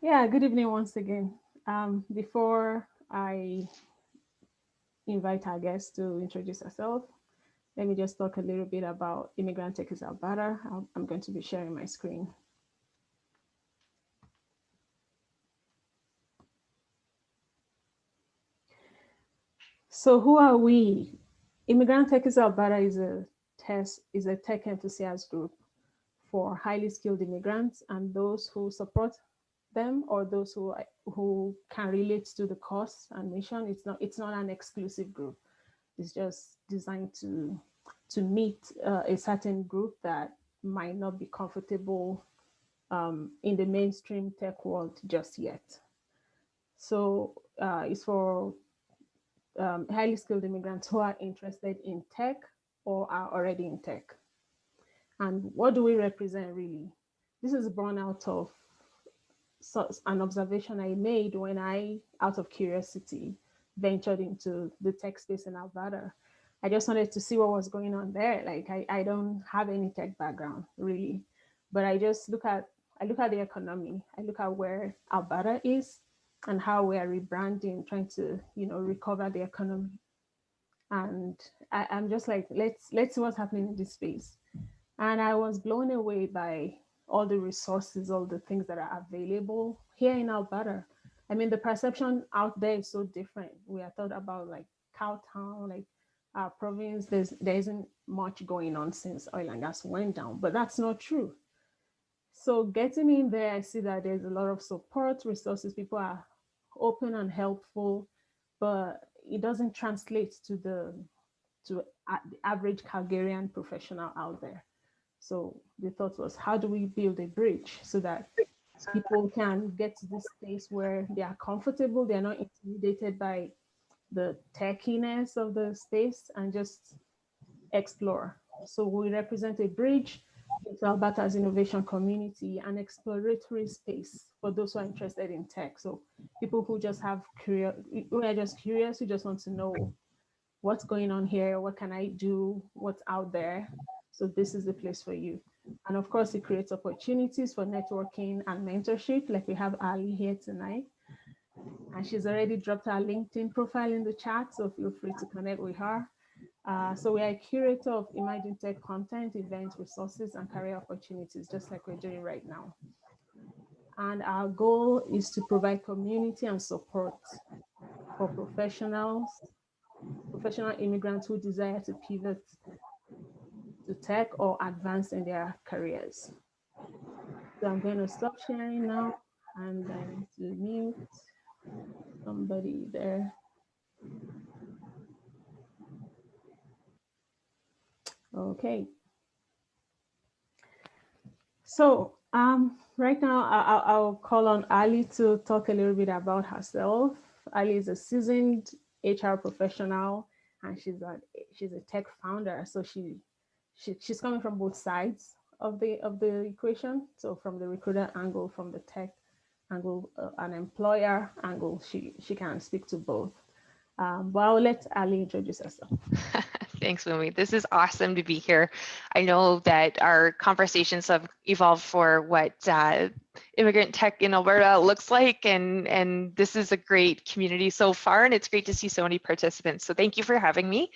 Yeah, good evening once again. Before I invite our guest to introduce herself, let me just talk a little bit about Immigrant Techies Alberta. I'm going to be sharing my screen. So who are we? Immigrant Techies Alberta is a tech enthusiast group for highly skilled immigrants and those who support them or those who can relate to the cause and mission. It's not an exclusive group. It's just designed to meet a certain group that might not be comfortable in the mainstream tech world just yet. So it's for highly skilled immigrants who are interested in tech or are already in tech. And what do we represent really? This is born out of an observation I made when I, out of curiosity, ventured into the tech space in Alberta. I just wanted to see what was going on there. Like I don't have any tech background really, but I look at the economy. I look at where Alberta is and how we are rebranding, trying to, recover the economy. And I'm just like, let's see what's happening in this space. And I was blown away by all the resources, all the things that are available here in Alberta. I mean, the perception out there is so different. We are thought about like Cowtown, like our province. There isn't much going on since oil and gas went down, but that's not true. So getting in there, I see that there's a lot of support resources. People are open and helpful, but it doesn't translate to the average Calgarian professional out there. So the thought was, how do we build a bridge so that people can get to this place where they are comfortable, they're not intimidated by the techiness of the space and just explore. So we represent a bridge into Alberta's innovation community, an exploratory space for those who are interested in tech. So people who just who are just curious, who just want to know what's going on here, what can I do, what's out there. So this is the place for you. And of course, it creates opportunities for networking and mentorship, like we have Ali here tonight. And she's already dropped her LinkedIn profile in the chat, so feel free to connect with her. So we are a curator of emerging tech content, events, resources, and career opportunities, just like we're doing right now. And our goal is to provide community and support for professional immigrants who desire to pivot to tech or advance in their careers. So I'm going to stop sharing now and I need to mute somebody there. Okay. So right now I'll call on Ali to talk a little bit about herself. Ali is a seasoned HR professional and she's a tech founder. So she's coming from both sides of the equation. So from the recruiter angle, from the tech angle, an employer angle, she can speak to both. But I'll let Ali introduce herself. Thanks, Wumi. This is awesome to be here. I know that our conversations have evolved for what immigrant tech in Alberta looks like, and this is a great community so far, and it's great to see so many participants. So thank you for having me.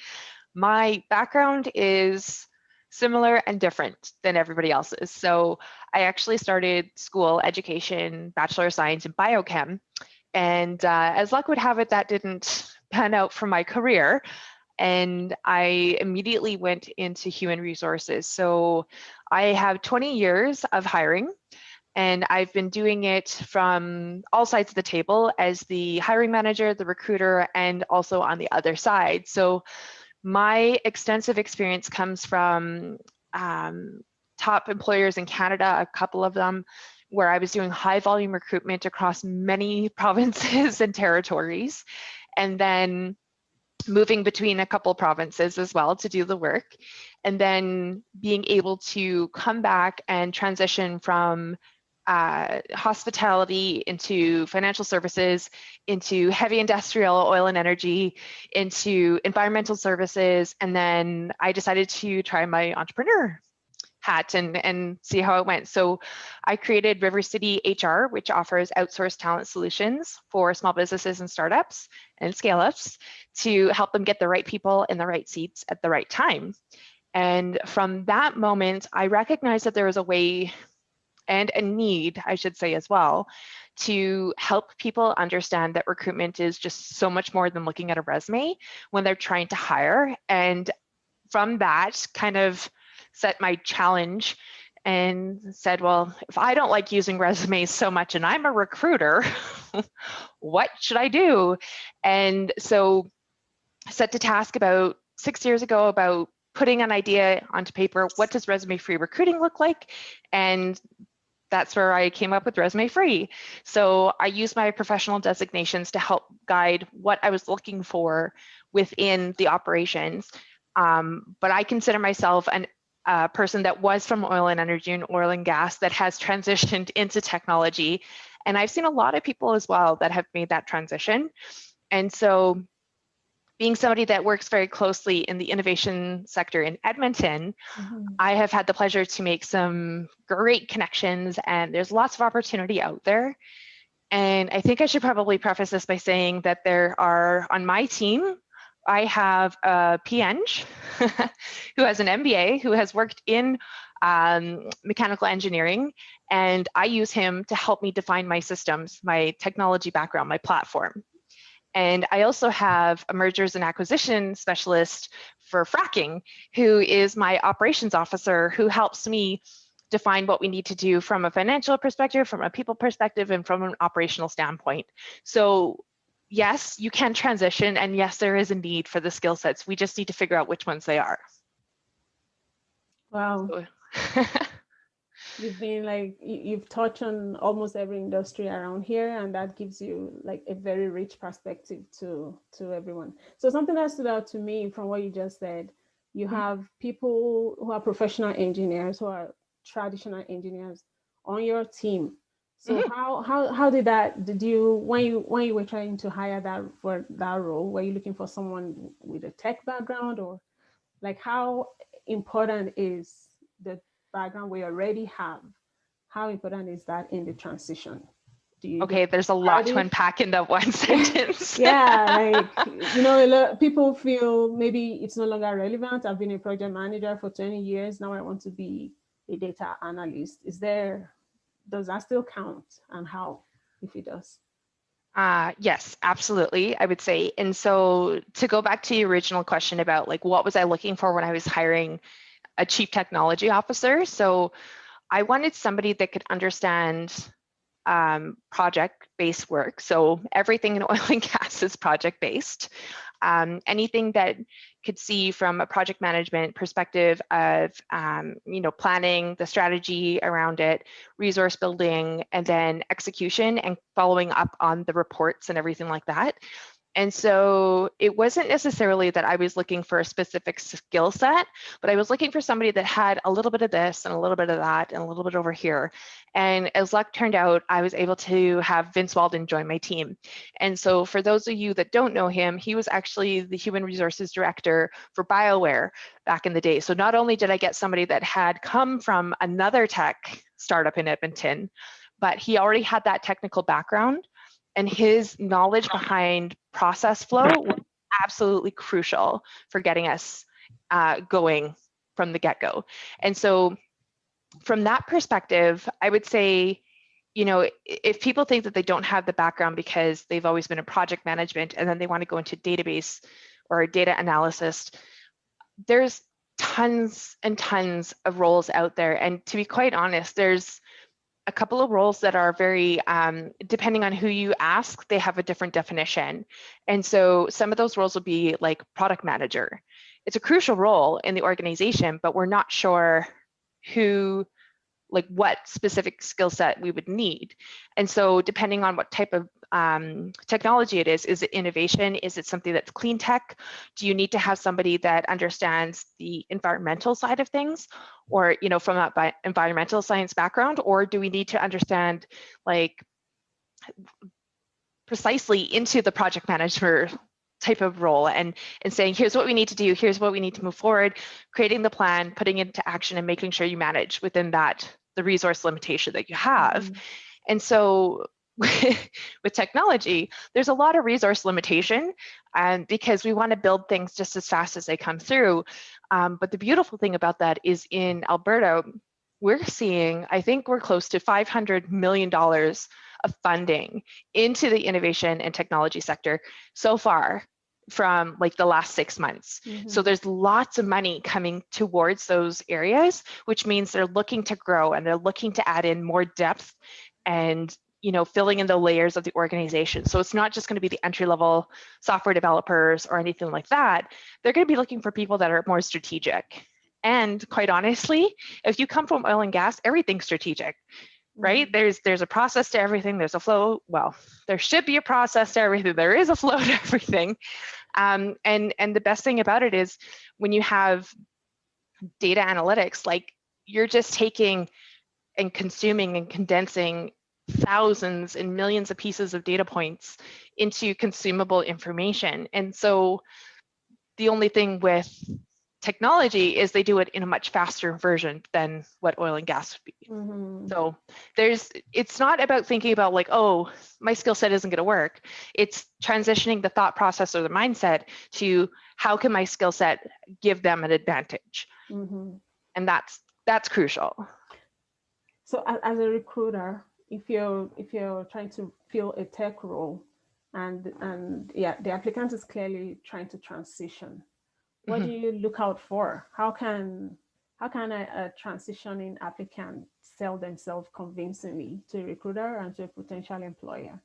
My background is similar and different than everybody else's. So I actually started school education, Bachelor of Science in Biochem, and as luck would have it, that didn't pan out for my career. And I immediately went into human resources. So I have 20 years of hiring, and I've been doing it from all sides of the table as the hiring manager, the recruiter, and also on the other side. So my extensive experience comes from top employers in Canada, a couple of them, where I was doing high volume recruitment across many provinces and territories, and then moving between a couple provinces as well to do the work, and then being able to come back and transition from hospitality into financial services, into heavy industrial, oil and energy, into environmental services, and then I decided to try my entrepreneur hat and see how it went. So I created River City HR, which offers outsourced talent solutions for small businesses and startups and scale-ups to help them get the right people in the right seats at the right time. And from that moment, I recognized that there was a way and a need, I should say as well, to help people understand that recruitment is just so much more than looking at a resume when they're trying to hire. And from that, kind of set my challenge and said, well, if I don't like using resumes so much and I'm a recruiter, what should I do? And so set to task about 6 years ago about putting an idea onto paper. What does resume-free recruiting look like? And that's where I came up with ResumeFree. So I use my professional designations to help guide what I was looking for within the operations. But I consider myself a person that was from oil and energy and oil and gas that has transitioned into technology. And I've seen a lot of people as well that have made that transition. And so being somebody that works very closely in the innovation sector in Edmonton, I have had the pleasure to make some great connections, and there's lots of opportunity out there. And I think I should probably preface this by saying that there are, on my team, I have a PEng who has an MBA, who has worked in mechanical engineering, and I use him to help me define my systems, my technology background, my platform. And I also have a mergers and acquisition specialist for fracking, who is my operations officer, who helps me define what we need to do from a financial perspective, from a people perspective, and from an operational standpoint. So yes, you can transition, and yes, there is a need for the skill sets. We just need to figure out which ones they are. Wow. So, You've been like, you've touched on almost every industry around here, and that gives you like a very rich perspective to everyone. So something that stood out to me from what you just said, you have people who are professional engineers, who are traditional engineers on your team. So how did you when you were trying to hire that for that role, were you looking for someone with a tech background, or like how important is the background we already have? How important is that in the transition? Do you okay, there's a lot to unpack in that one sentence. Yeah, like, you know, a lot people feel maybe it's no longer relevant. I've been a project manager for 20 years. Now I want to be a data analyst. Does that still count, and how, if it does? Yes, absolutely, I would say. And so to go back to the original question about like, what was I looking for when I was hiring a chief technology officer? So I wanted somebody that could understand project-based work. So everything in oil and gas is project-based. Anything that could see from a project management perspective of, planning, the strategy around it, resource building, and then execution and following up on the reports and everything like that. And so it wasn't necessarily that I was looking for a specific skill set, but I was looking for somebody that had a little bit of this and a little bit of that and a little bit over here. And as luck turned out, I was able to have Vince Walden join my team. And so for those of you that don't know him, he was actually the human resources director for BioWare back in the day. So not only did I get somebody that had come from another tech startup in Edmonton, but he already had that technical background. And his knowledge behind process flow was absolutely crucial for getting us going from the get-go. And so from that perspective, I would say, if people think that they don't have the background because they've always been in project management and then they want to go into database or a data analyst, there's tons and tons of roles out there. And to be quite honest, there's a couple of roles that are very, depending on who you ask, they have a different definition. And so some of those roles will be like product manager. It's a crucial role in the organization, but we're not sure what specific skill set we would need. And so depending on what type of technology it is it innovation? Is it something that's clean tech? Do you need to have somebody that understands the environmental side of things, or from an environmental science background? Or do we need to understand like precisely into the project manager type of role, and saying, here's what we need to do, here's what we need to move forward, creating the plan, putting it into action, and making sure you manage within that, the resource limitation that you have. And so with technology, there's a lot of resource limitation, because we want to build things just as fast as they come through. But the beautiful thing about that is in Alberta, we're seeing, I think we're close to $500 million of funding into the innovation and technology sector so far from like the last 6 months. So there's lots of money coming towards those areas, which means they're looking to grow and they're looking to add in more depth and, you know, filling in the layers of the organization. So it's not just going to be the entry-level software developers or anything like that. They're going to be looking for people that are more strategic. And quite honestly, if you come from oil and gas, everything's strategic, right? There's a process to everything. There's a flow. Well, there should be a process to everything. There is a flow to everything. And the best thing about it is when you have data analytics, like you're just taking and consuming and condensing thousands and millions of pieces of data points into consumable information. And so the only thing with technology is they do it in a much faster version than what oil and gas would be. So it's not about thinking about like, oh, my skill set isn't going to work. It's transitioning the thought process or the mindset to how can my skill set give them an advantage? And that's crucial. So as a recruiter, if you're trying to fill a tech role, and yeah, the applicant is clearly trying to transition, what do you look out for? How can a transitioning applicant sell themselves convincingly to a recruiter and to a potential employer?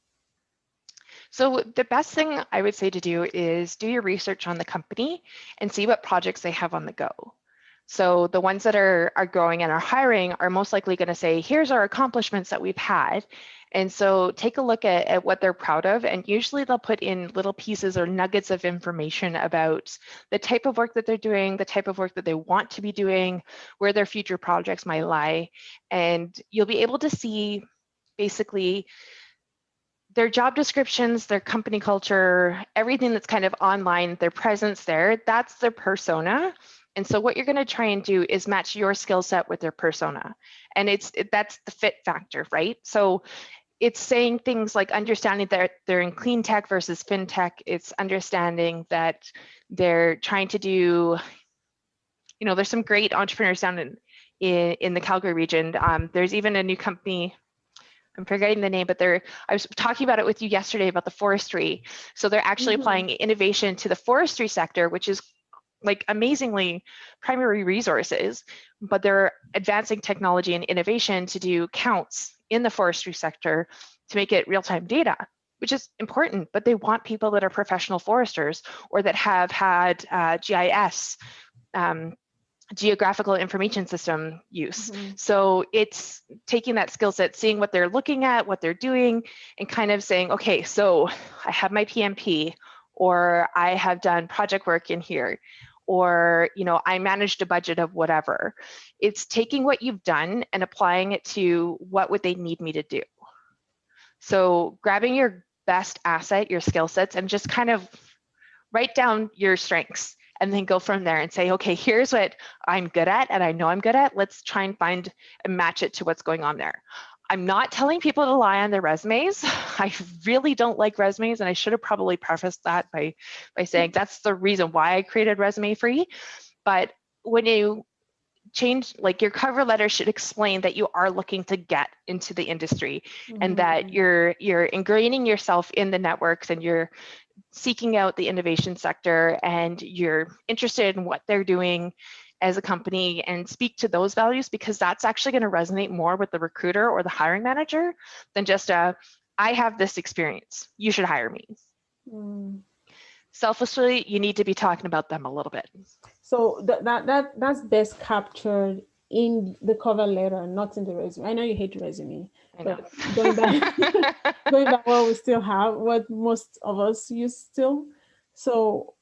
So the best thing I would say to do is do your research on the company and see what projects they have on the go. So the ones that are growing and are hiring are most likely going to say, here's our accomplishments that we've had. And so take a look at what they're proud of. And usually they'll put in little pieces or nuggets of information about the type of work that they're doing, the type of work that they want to be doing, where their future projects might lie. And you'll be able to see basically their job descriptions, their company culture, everything that's kind of online, their presence there, that's their persona. And so what you're going to try and do is match your skill set with their persona. And that's the fit factor, right? So it's saying things like understanding that they're in clean tech versus fintech. It's understanding that they're trying to do, you know, there's some great entrepreneurs down in the Calgary region. There's even a new company, I'm forgetting the name, but I was talking about it with you yesterday about the forestry. So they're actually applying innovation to the forestry sector, which is like amazingly primary resources, but they're advancing technology and innovation to do counts in the forestry sector to make it real-time data, which is important, but they want people that are professional foresters or that have had GIS, geographical information system use. So it's taking that skill set, seeing what they're looking at, what they're doing, and kind of saying, okay, so I have my PMP, or I have done project work in here, or, you know, I managed a budget of whatever. It's taking what you've done and applying it to what would they need me to do. So grabbing your best asset, your skill sets, and just kind of write down your strengths and then go from there and say, okay, here's what I'm good at and I know I'm good at. Let's try and find and match it to what's going on there. I'm not telling people to lie on their resumes. I really don't like resumes, and I should have probably prefaced that by saying that's the reason why I created ResumeFree. But when you change, like your cover letter should explain that you are looking to get into the industry and that you're ingraining yourself in the networks and you're seeking out the innovation sector and you're interested in what they're doing as a company, and speak to those values, because that's actually going to resonate more with the recruiter or the hiring manager than just I have this experience, you should hire me. Selfishly, you need to be talking about them a little bit. So that's best captured in the cover letter, not in the resume. I know you hate resume, but going back what we still have, what most of us use still. So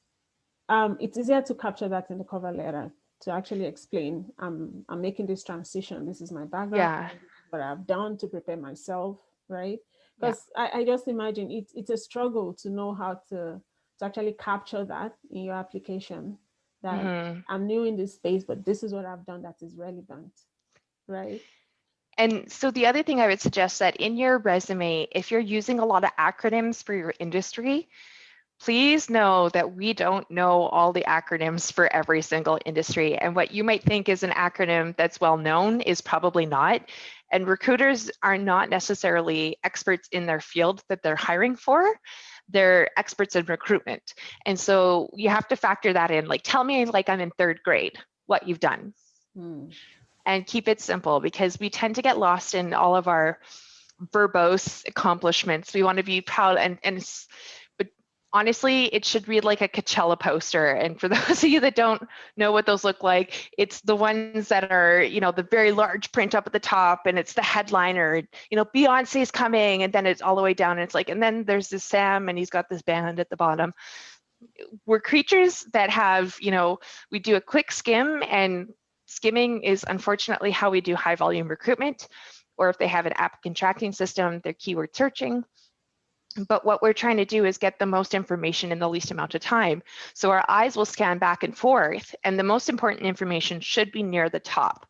it's easier to capture that in the cover letter, to actually explain, I'm making this transition. This is my background, what I've done to prepare myself, right? Because I just imagine it's a struggle to know how to to actually capture that in your application, that Mhm. I'm new in this space, but this is what I've done that is relevant, right? And so the other thing I would suggest that in your resume, if you're using a lot of acronyms for your industry, please know that we don't know all the acronyms for every single industry. And what you might think is an acronym that's well known is probably not. And recruiters are not necessarily experts in their field that they're hiring for. They're experts in recruitment. And so you have to factor that in. Like, tell me like I'm in third grade, what you've done. Hmm. And keep it simple, because we tend to get lost in all of our verbose accomplishments. We want to be proud, but honestly, it should read like a Coachella poster. And for those of you that don't know what those look like, it's the ones that are, the very large print up at the top, and it's the headliner, Beyonce's coming, and then it's all the way down, and it's like, and then there's this Sam, and he's got this band at the bottom. We're creatures that have, we do a quick skim, and skimming is unfortunately how we do high volume recruitment, or if they have an applicant tracking system, they're keyword searching. But what we're trying to do is get the most information in the least amount of time. So our eyes will scan back and forth, and the most important information should be near the top.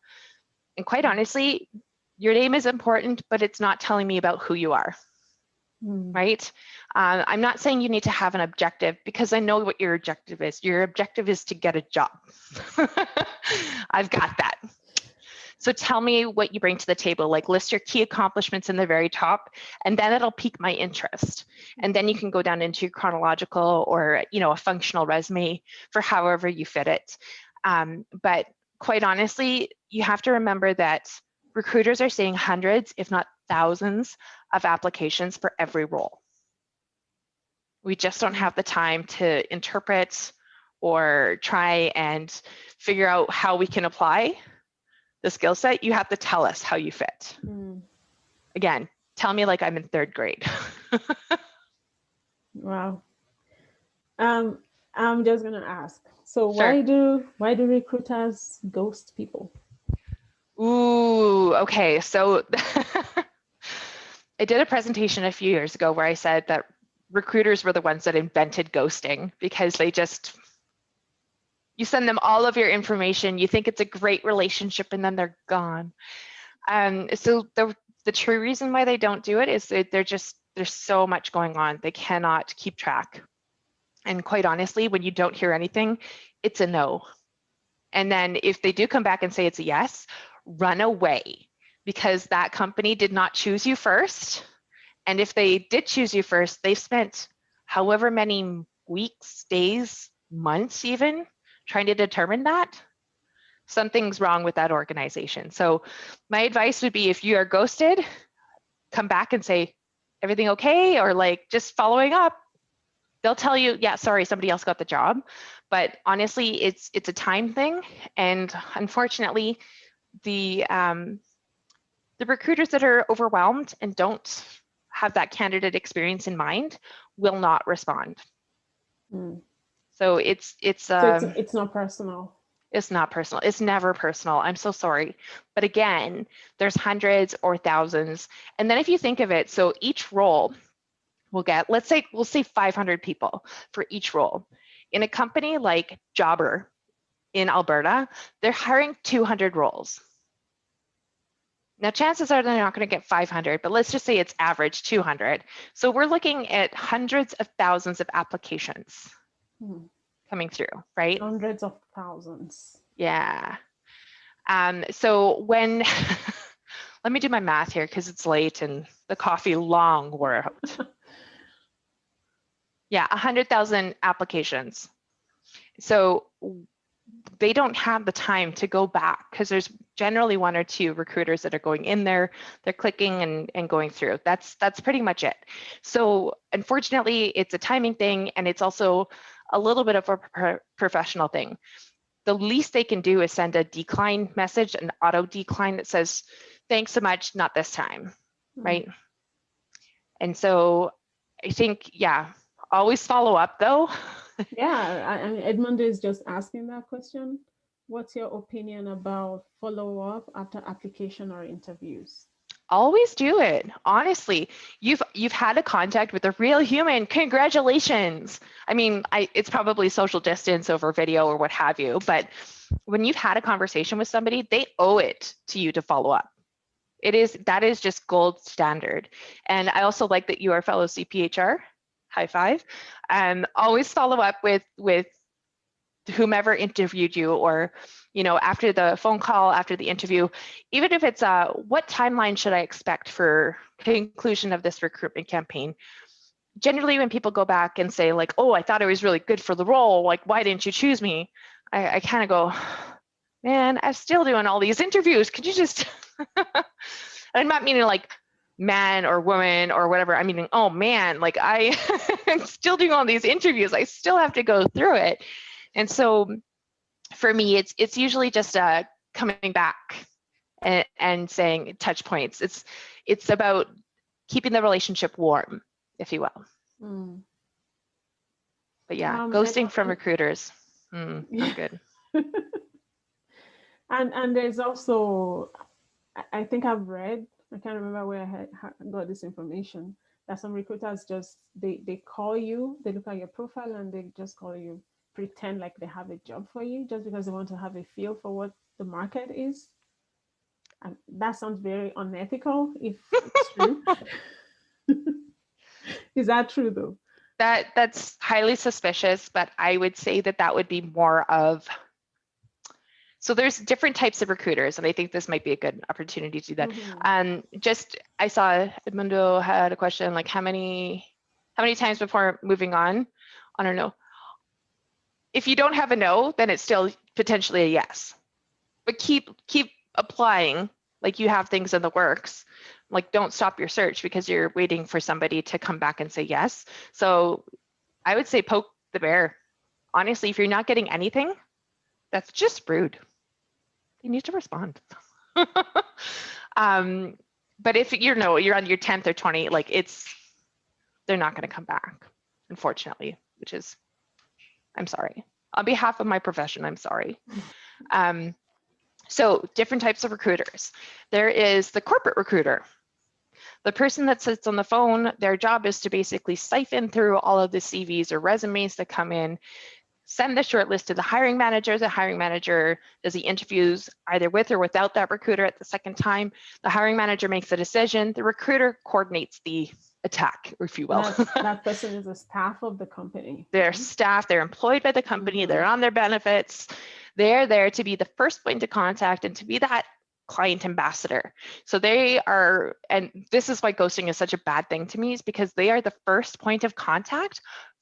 And quite honestly, your name is important, but it's not telling me about who you are, right? I'm not saying you need to have an objective, because I know what your objective is. Your objective is to get a job. I've got that. So tell me what you bring to the table, like list your key accomplishments in the very top, and then it'll pique my interest. And then you can go down into your chronological or, a functional resume for however you fit it. But quite honestly, you have to remember that recruiters are seeing hundreds, if not thousands, of applications for every role. We just don't have the time to interpret or try and figure out how we can apply the skill set. You have to tell us how you fit. Again, tell me like I'm in third grade. Wow. I'm just gonna ask. So Sure. why do recruiters ghost people? Ooh, okay. So I did a presentation a few years ago where I said that recruiters were the ones that invented ghosting, because you send them all of your information, you think it's a great relationship, and then they're gone. So the true reason why they don't do it is that there's so much going on. They cannot keep track. And quite honestly, when you don't hear anything, it's a no. And then if they do come back and say it's a yes, run away, because that company did not choose you first. And if they did choose you first, they've spent however many weeks, days, months even trying to determine that. Something's wrong with that organization. So my advice would be, if you are ghosted, come back and say, everything okay? Or like just following up. They'll tell you, yeah, sorry, somebody else got the job. But honestly, it's a time thing. And unfortunately, the recruiters that are overwhelmed and don't have that candidate experience in mind will not respond. So it's not personal. It's not personal. It's never personal. I'm so sorry. But again, there's hundreds or thousands. And then if you think of it, so each role will get, we'll say 500 people for each role. In a company like Jobber in Alberta, they're hiring 200 roles. Now, chances are they're not going to get 500, but let's just say it's average 200. So we're looking at hundreds of thousands of applications coming through, right? Hundreds of thousands. Yeah. So when, let me do my math here because it's late and the coffee long wore out. Yeah, 100,000 applications. So they don't have the time to go back, because there's generally one or two recruiters that are going in there, they're clicking and going through. That's pretty much it. So unfortunately, it's a timing thing, and it's also a little bit of a professional thing. The least they can do is send a decline message, an auto decline that says, thanks so much, not this time, right? And so I think, yeah, always follow up though. Yeah, I mean, Edmund is just asking that question. What's your opinion about follow-up after application or interviews? Always do it. Honestly, you've had a contact with a real human. Congratulations. I mean, it's probably social distance over video or what have you, but when you've had a conversation with somebody, they owe it to you to follow up. That is just gold standard. And I also like that you are a fellow CPHR. High five. Always follow up with whomever interviewed you, or after the phone call, after the interview, even if it's what timeline should I expect for conclusion of this recruitment campaign. Generally, when people go back and say like, oh, I thought I was really good for the role, like, why didn't you choose me? I kind of go, man, I'm still doing all these interviews. Could you just I'm not meaning like man or woman or whatever. I mean, oh man, like I'm still doing all these interviews. I still have to go through it. And so for me, it's usually just coming back and saying touch points. It's about keeping the relationship warm, if you will. Mm. But yeah, ghosting from recruiters, not good. And there's also, I think I've read, I can't remember where I got this information, that some recruiters just, they call you, they look at your profile and they just call you, pretend like they have a job for you just because they want to have a feel for what the market is. And that sounds very unethical if it's true. Is that true though? That's highly suspicious, but I would say that would be more of, so there's different types of recruiters, and I think this might be a good opportunity to do that. Mm-hmm. I saw Edmundo had a question, like how many times before moving on? I don't know. If you don't have a no, then it's still potentially a yes. But keep applying, like you have things in the works. Like don't stop your search because you're waiting for somebody to come back and say yes. So I would say poke the bear. Honestly, if you're not getting anything, that's just rude. You need to respond. But if you're on your 10th or 20th, like they're not going to come back, unfortunately, which is, I'm sorry. On behalf of my profession, I'm sorry. So different types of recruiters. There is the corporate recruiter. The person that sits on the phone, their job is to basically siphon through all of the CVs or resumes that come in, send the short list to the hiring manager. The hiring manager does the interviews either with or without that recruiter at the second time. The hiring manager makes a decision. The recruiter coordinates the attack, if you will. That person is a staff of the company. They're staff, they're employed by the company, they're on their benefits. They're there to be the first point of contact and to be that client ambassador. So they are, and this is why ghosting is such a bad thing to me, is because they are the first point of contact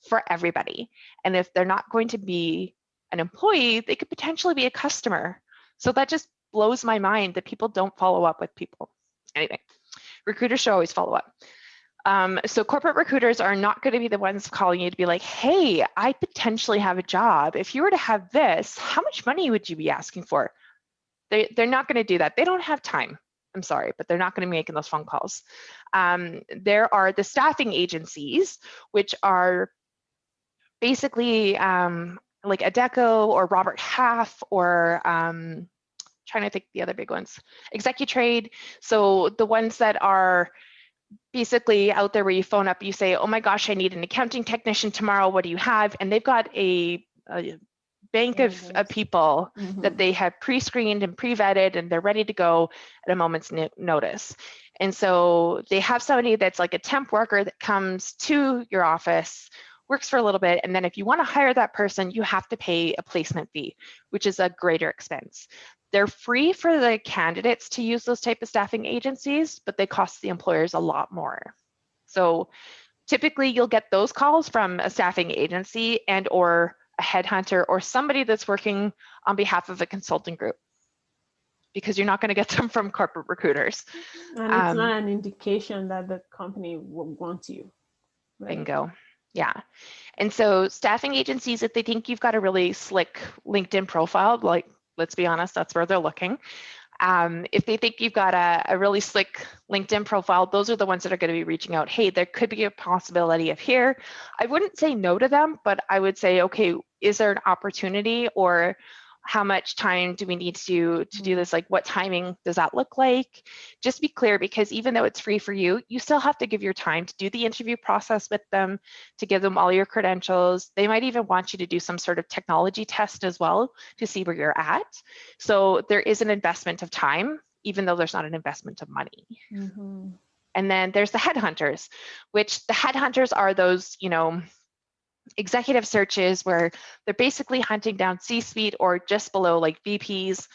for everybody. And if they're not going to be an employee, they could potentially be a customer. So that just blows my mind that people don't follow up with people. Anyway, recruiters should always follow up. So corporate recruiters are not going to be the ones calling you to be like, hey, I potentially have a job. If you were to have this, how much money would you be asking for? They're not going to do that. They don't have time. I'm sorry, but they're not going to be making those phone calls. There are the staffing agencies, which are basically like Adecco or Robert Half or trying to think the other big ones, ExecuTrade. So the ones that are basically out there where you phone up, you say, oh my gosh, I need an accounting technician tomorrow. What do you have? And they've got a bank of people that they have pre-screened and pre-vetted, and they're ready to go at a moment's notice. And so they have somebody that's like a temp worker that comes to your office, works for a little bit, and then if you want to hire that person, you have to pay a placement fee, which is a greater expense. They're free for the candidates to use those type of staffing agencies, but they cost the employers a lot more. So typically you'll get those calls from a staffing agency and or a headhunter or somebody that's working on behalf of a consulting group, because you're not going to get them from corporate recruiters. And it's not an indication that the company will want you. Right? Bingo. Yeah. And so staffing agencies, if they think you've got a really slick LinkedIn profile, like, let's be honest, that's where they're looking. If they think you've got a really slick LinkedIn profile, those are the ones that are going to be reaching out. Hey, there could be a possibility of here. I wouldn't say no to them, but I would say, okay, is there an opportunity, or how much time do we need to do this? Like, what timing does that look like? Just be clear, because even though it's free for you, you still have to give your time to do the interview process with them, to give them all your credentials. They might even want you to do some sort of technology test as well to see where you're at. So there is an investment of time, even though there's not an investment of money. Mm-hmm. And then there's the headhunters, which the headhunters are those, executive searches where they're basically hunting down C-suite or just below, like VPs.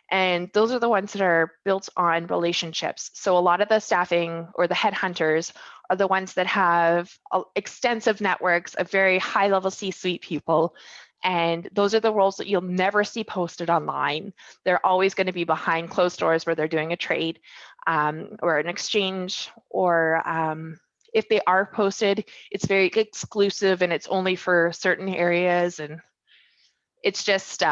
And those are the ones that are built on relationships. So a lot of the staffing or the headhunters are the ones that have extensive networks of very high level C-suite people. And those are the roles that you'll never see posted online. They're always going to be behind closed doors where they're doing a trade or an exchange, or if they are posted, it's very exclusive and it's only for certain areas. And it's just,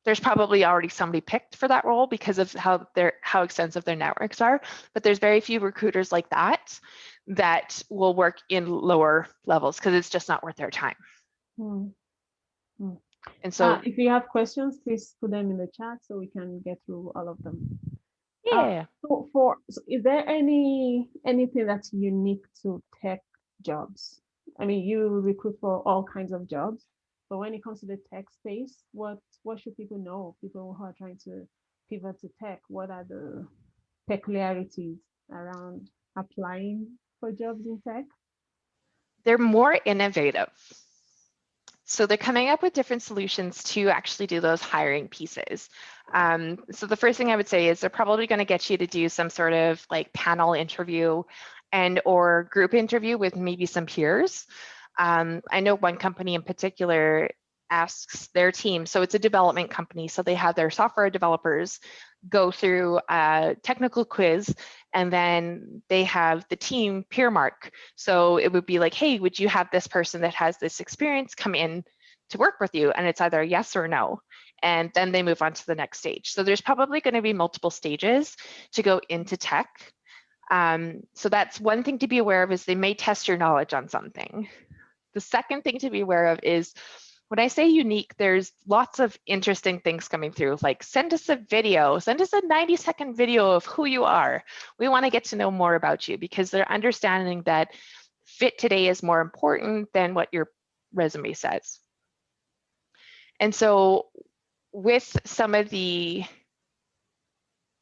there's probably already somebody picked for that role because of how extensive their networks are. But there's very few recruiters like that that will work in lower levels because it's just not worth their time. And so if you have questions, please put them in the chat so we can get through all of them. yeah. So is there anything that's unique to tech jobs? I mean, you recruit for all kinds of jobs, but when it comes to the tech space, what should people know? People who are trying to pivot to tech, what are the peculiarities around applying for jobs in tech? They're more innovative. So they're coming up with different solutions to actually do those hiring pieces. So the first thing I would say is they're probably going to get you to do some sort of like panel interview and or group interview with maybe some peers. I know one company in particular asks their team, so it's a development company, so they have their software developers go through a technical quiz, and then they have the team peer mark. So it would be like, hey, would you have this person that has this experience come in to work with you? And it's either yes or no. And then they move on to the next stage. So there's probably going to be multiple stages to go into tech. So that's one thing to be aware of, is they may test your knowledge on something. The second thing to be aware of is, when I say unique, there's lots of interesting things coming through, like send us a video, send us a 90-second video of who you are. We want to get to know more about you, because they're understanding that fit today is more important than what your resume says. And so with some of the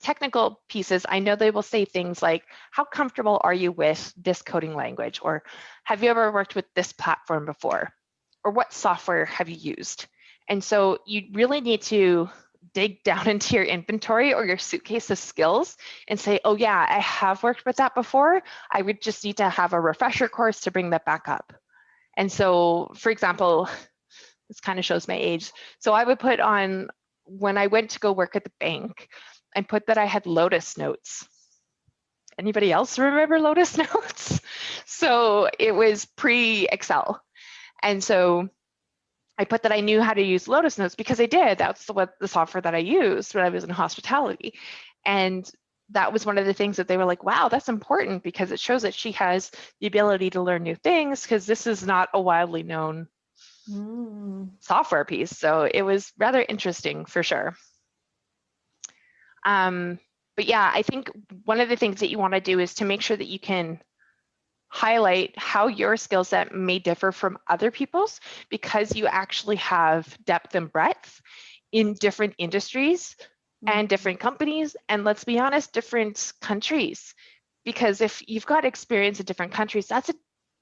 technical pieces, I know they will say things like, how comfortable are you with this coding language? Or have you ever worked with this platform before? Or what software have you used? And so you really need to dig down into your inventory or your suitcase of skills and say, oh yeah, I have worked with that before. I would just need to have a refresher course to bring that back up. And so, for example, this kind of shows my age. So I would put on, when I went to go work at the bank, I put that I had Lotus Notes. Anybody else remember Lotus Notes? So it was pre-Excel. And so I put that I knew how to use Lotus Notes because I did. That's the software that I used when I was in hospitality. And that was one of the things that they were like, wow, that's important, because it shows that she has the ability to learn new things, because this is not a widely known software piece. So it was rather interesting for sure. But yeah, I think one of the things that you want to do is to make sure that you can highlight how your skill set may differ from other people's, because you actually have depth and breadth in different industries and different companies, and let's be honest, different countries. Because if you've got experience in different countries, that's a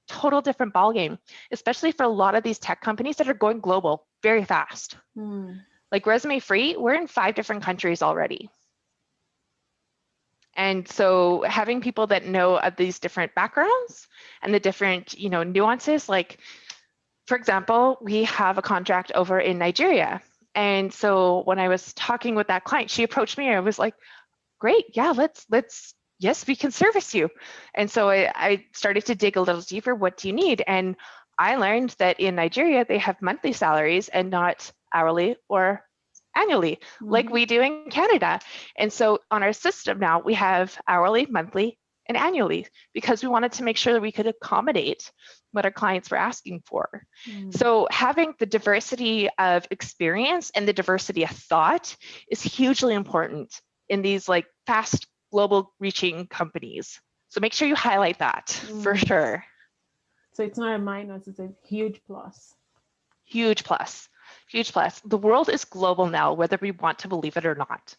total different ballgame, especially for a lot of these tech companies that are going global very fast. Like ResumeFree, we're in 5 different countries already. And so having people that know of these different backgrounds and the different, nuances, like, for example, we have a contract over in Nigeria. And so when I was talking with that client, she approached me and I was like, great, yeah, yes, we can service you. And so I started to dig a little deeper. What do you need? And I learned that in Nigeria, they have monthly salaries and not hourly or annually, like we do in Canada. And so on our system now, we have hourly, monthly, and annually, because we wanted to make sure that we could accommodate what our clients were asking for. So having the diversity of experience and the diversity of thought is hugely important in these like fast global reaching companies. So make sure you highlight that for sure. So it's not a minus, it's a huge plus. Huge plus. Huge plus. The world is global now, whether we want to believe it or not.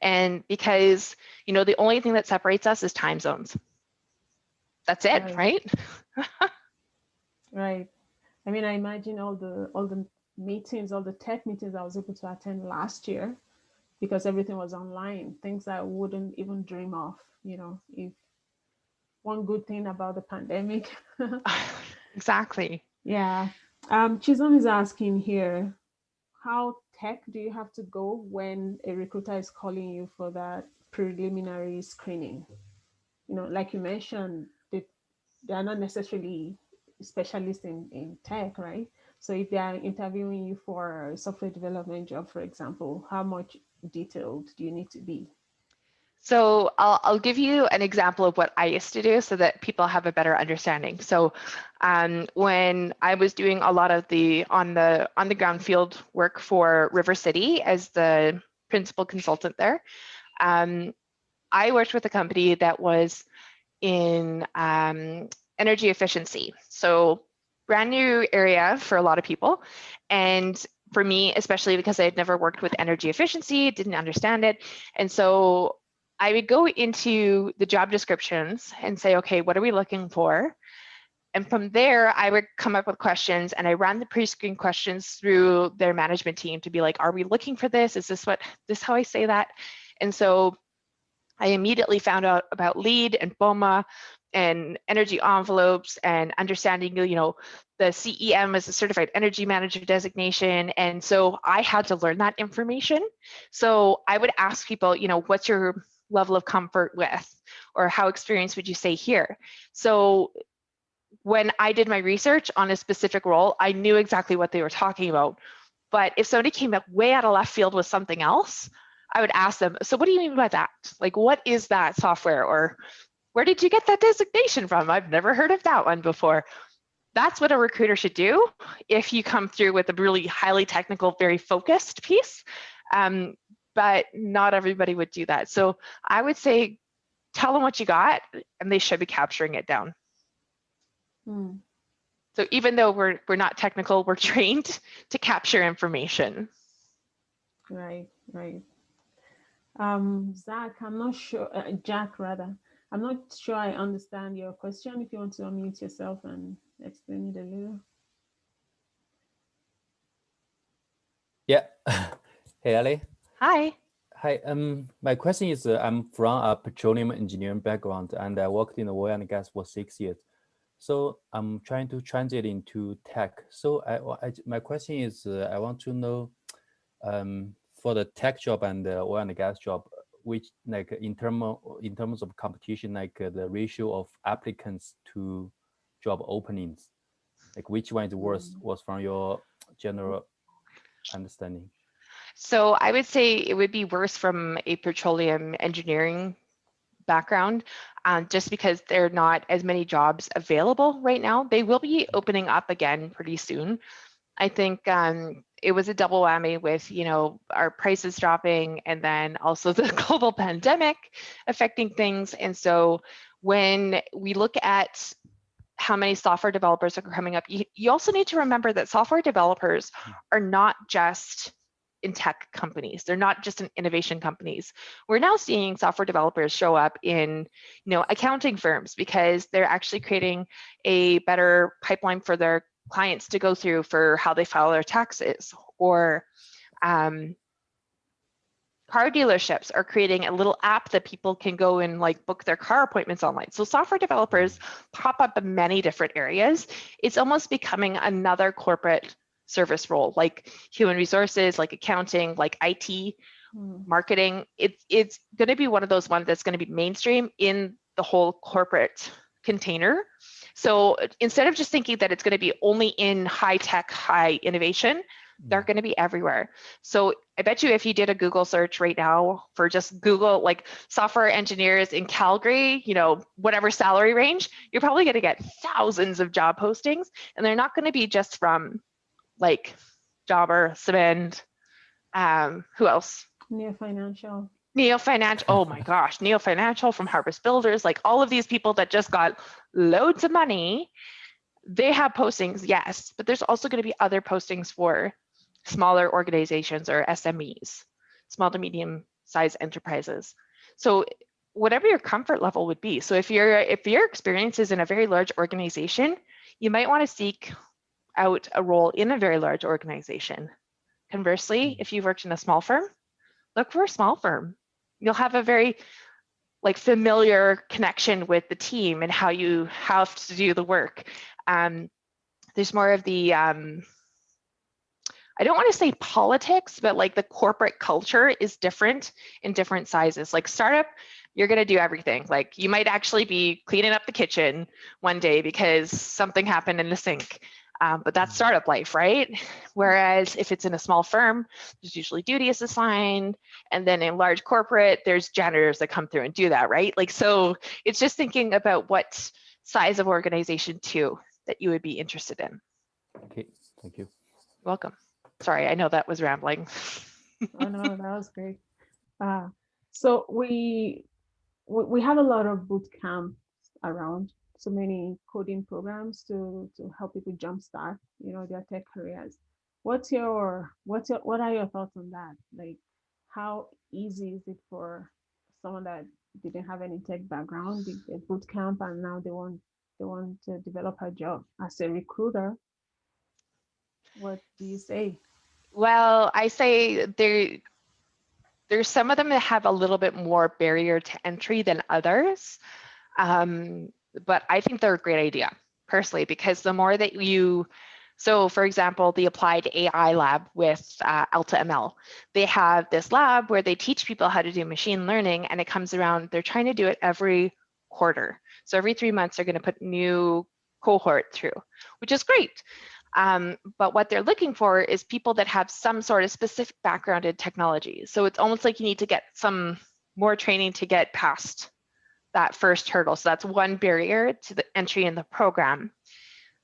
And because, you know, the only thing that separates us is time zones. That's it, right? Right. I mean, I imagine all the meetings, all the tech meetings I was able to attend last year, because everything was online, things I wouldn't even dream of, you know, if one good thing about the pandemic. Exactly. Yeah. Chisholm is asking here, how tech do you have to go when a recruiter is calling you for that preliminary screening? You know, like you mentioned, they are not necessarily specialists in tech, right? So if they are interviewing you for a software development job, for example, how much detailed do you need to be? So I'll give you an example of what I used to do so that people have a better understanding. So when I was doing a lot of the on the ground field work for River City as the principal consultant there, I worked with a company that was in energy efficiency. So brand new area for a lot of people. And for me, especially because I had never worked with energy efficiency, didn't understand it. And so I would go into the job descriptions and say, okay, what are we looking for? And from there, I would come up with questions, and I ran the pre-screen questions through their management team to be like, are we looking for this? Is this how I say that? And so I immediately found out about LEED and BOMA and energy envelopes and understanding, you know, the CEM as a certified energy manager designation. And so I had to learn that information. So I would ask people, you know, what's your level of comfort with, or how experienced would you say here? So when I did my research on a specific role, I knew exactly what they were talking about. But if somebody came up way out of left field with something else, I would ask them, so what do you mean by that? Like, what is that software? Or where did you get that designation from? I've never heard of that one before. That's what a recruiter should do if you come through with a really highly technical, very focused piece. But not everybody would do that. So I would say, tell them what you got, and they should be capturing it down. So even though we're not technical, we're trained to capture information. Right. Zach, I'm not sure, Jack rather, I'm not sure I understand your question. If you want to unmute yourself and explain it a little. Yeah. Hey, Allie. Hi. Hi. My question is, I'm from a petroleum engineering background, and I worked in the oil and gas for 6 years. So I'm trying to transit into tech. So my question is, I want to know, for the tech job and the oil and gas job, which, like, in terms of competition, like the ratio of applicants to job openings, like which one is worse, was from your general understanding? So I would say it would be worse from a petroleum engineering background, just because there are not as many jobs available right now. They will be opening up again pretty soon. I think it was a double whammy with, you know, our prices dropping and then also the global pandemic affecting things. And so when we look at how many software developers are coming up, you also need to remember that software developers are not just in tech companies. They're not just in innovation companies. We're now seeing software developers show up in, you know, accounting firms, because they're actually creating a better pipeline for their clients to go through for how they file their taxes. Or car dealerships are creating a little app that people can go and like book their car appointments online. So software developers pop up in many different areas. It's almost becoming another corporate service role, like human resources, like accounting, like IT, marketing. It's going to be one of those ones that's going to be mainstream in the whole corporate container. So instead of just thinking that it's going to be only in high tech, high innovation, They're going to be everywhere. So I bet you if you did a Google search right now for just Google, like software engineers in Calgary, you know, whatever salary range, you're probably going to get thousands of job postings. And they're not going to be just from like Jobber, Cement, who else? Near Financial. Neo Financial, oh my gosh, Neo Financial from Harvest Builders, like all of these people that just got loads of money, they have postings, yes, but there's also going to be other postings for smaller organizations or SMEs, small to medium sized enterprises. So whatever your comfort level would be. So if your experience is in a very large organization, you might want to seek out a role in a very large organization. Conversely, if you've worked in a small firm, look for a small firm. You'll have a very like familiar connection with the team and how you have to do the work. There's more of the I don't want to say politics, but like the corporate culture is different in different sizes. Like startup, you're going to do everything. Like you might actually be cleaning up the kitchen one day because something happened in the sink. But that's startup life, right? Whereas if it's in a small firm, there's usually duties assigned. And then in large corporate, there's janitors that come through and do that, right? Like, so it's just thinking about what size of organization too that you would be interested in. Okay, thank you. Welcome. Sorry, I know that was rambling. Oh no, that was great. So we have a lot of boot camps around, so many coding programs to help people jumpstart, you know, their tech careers. What are your thoughts on that? Like, how easy is it for someone that didn't have any tech background, did a boot camp, and now they want to develop a job as a recruiter? What do you say? Well, I say there's some of them that have a little bit more barrier to entry than others. But I think they're a great idea personally, because the more that so for example, the Applied AI Lab with Alta ML, they have this lab where they teach people how to do machine learning, and it comes around, they're trying to do it every quarter. So every 3 months, they're going to put new cohort through, which is great. But what they're looking for is people that have some sort of specific background in technology. So it's almost like you need to get some more training to get past that first hurdle. So that's one barrier to the entry in the program.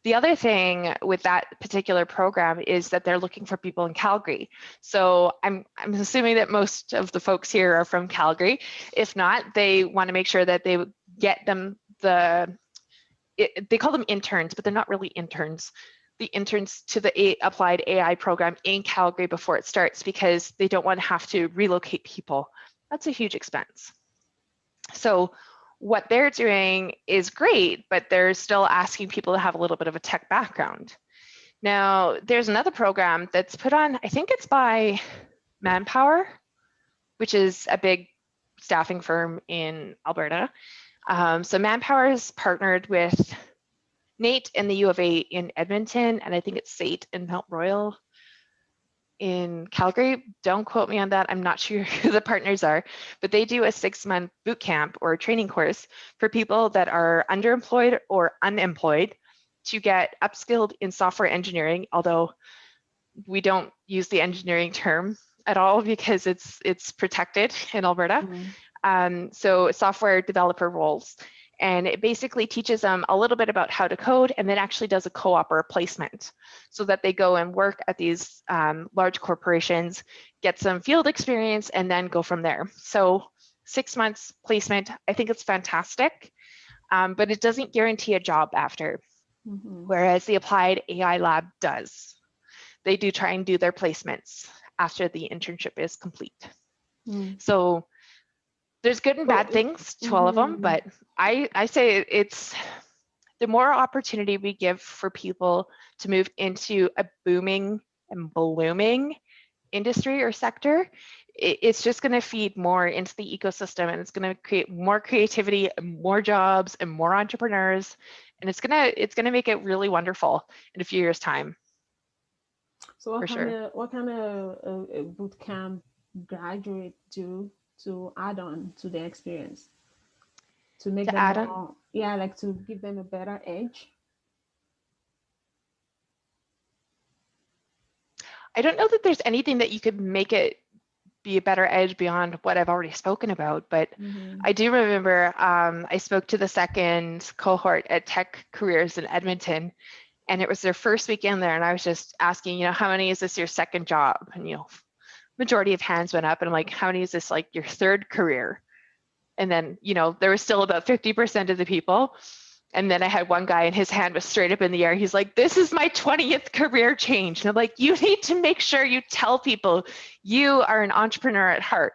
The other thing with that particular program is that they're looking for people in Calgary. So I'm assuming that most of the folks here are from Calgary. If not, they want to make sure that they get them they call them interns, but they're not really interns. The interns to the Applied AI program in Calgary before it starts, because they don't want to have to relocate people. That's a huge expense. So what they're doing is great, but they're still asking people to have a little bit of a tech background. Now, there's another program that's put on, I think it's by Manpower, which is a big staffing firm in Alberta. So Manpower has partnered with Nate and the U of A in Edmonton, and I think it's SAIT in Mount Royal in Calgary. Don't quote me on that. I'm not sure who the partners are, but they do a 6-month boot camp or training course for people that are underemployed or unemployed to get upskilled in software engineering, although we don't use the engineering term at all because it's protected in Alberta. So software developer roles. And it basically teaches them a little bit about how to code, and then actually does a co-op or a placement so that they go and work at these large corporations, get some field experience, and then go from there. So 6 months placement, I think it's fantastic, but it doesn't guarantee a job after, whereas the Applied AI Lab does. They do try and do their placements after the internship is complete. So there's good and bad things to all of them, but I say it's the more opportunity we give for people to move into a booming and blooming industry or sector, it's just going to feed more into the ecosystem, and it's going to create more creativity and more jobs and more entrepreneurs, and it's going to make it really wonderful in a few years' time. So what kind of boot camp graduate do to add on to the experience to make them more, like to give them a better edge? I don't know that there's anything that you could make it be a better edge beyond what I've already spoken about, but I do remember I spoke to the second cohort at Tech Careers in Edmonton, and it was their first weekend there, and I was just asking, you know, how many is this your second job? And, you know, majority of hands went up, and I'm like, how many is this like your third career? And then, you know, there was still about 50% of the people. And then I had one guy and his hand was straight up in the air. He's like, this is my 20th career change. And I'm like, you need to make sure you tell people you are an entrepreneur at heart.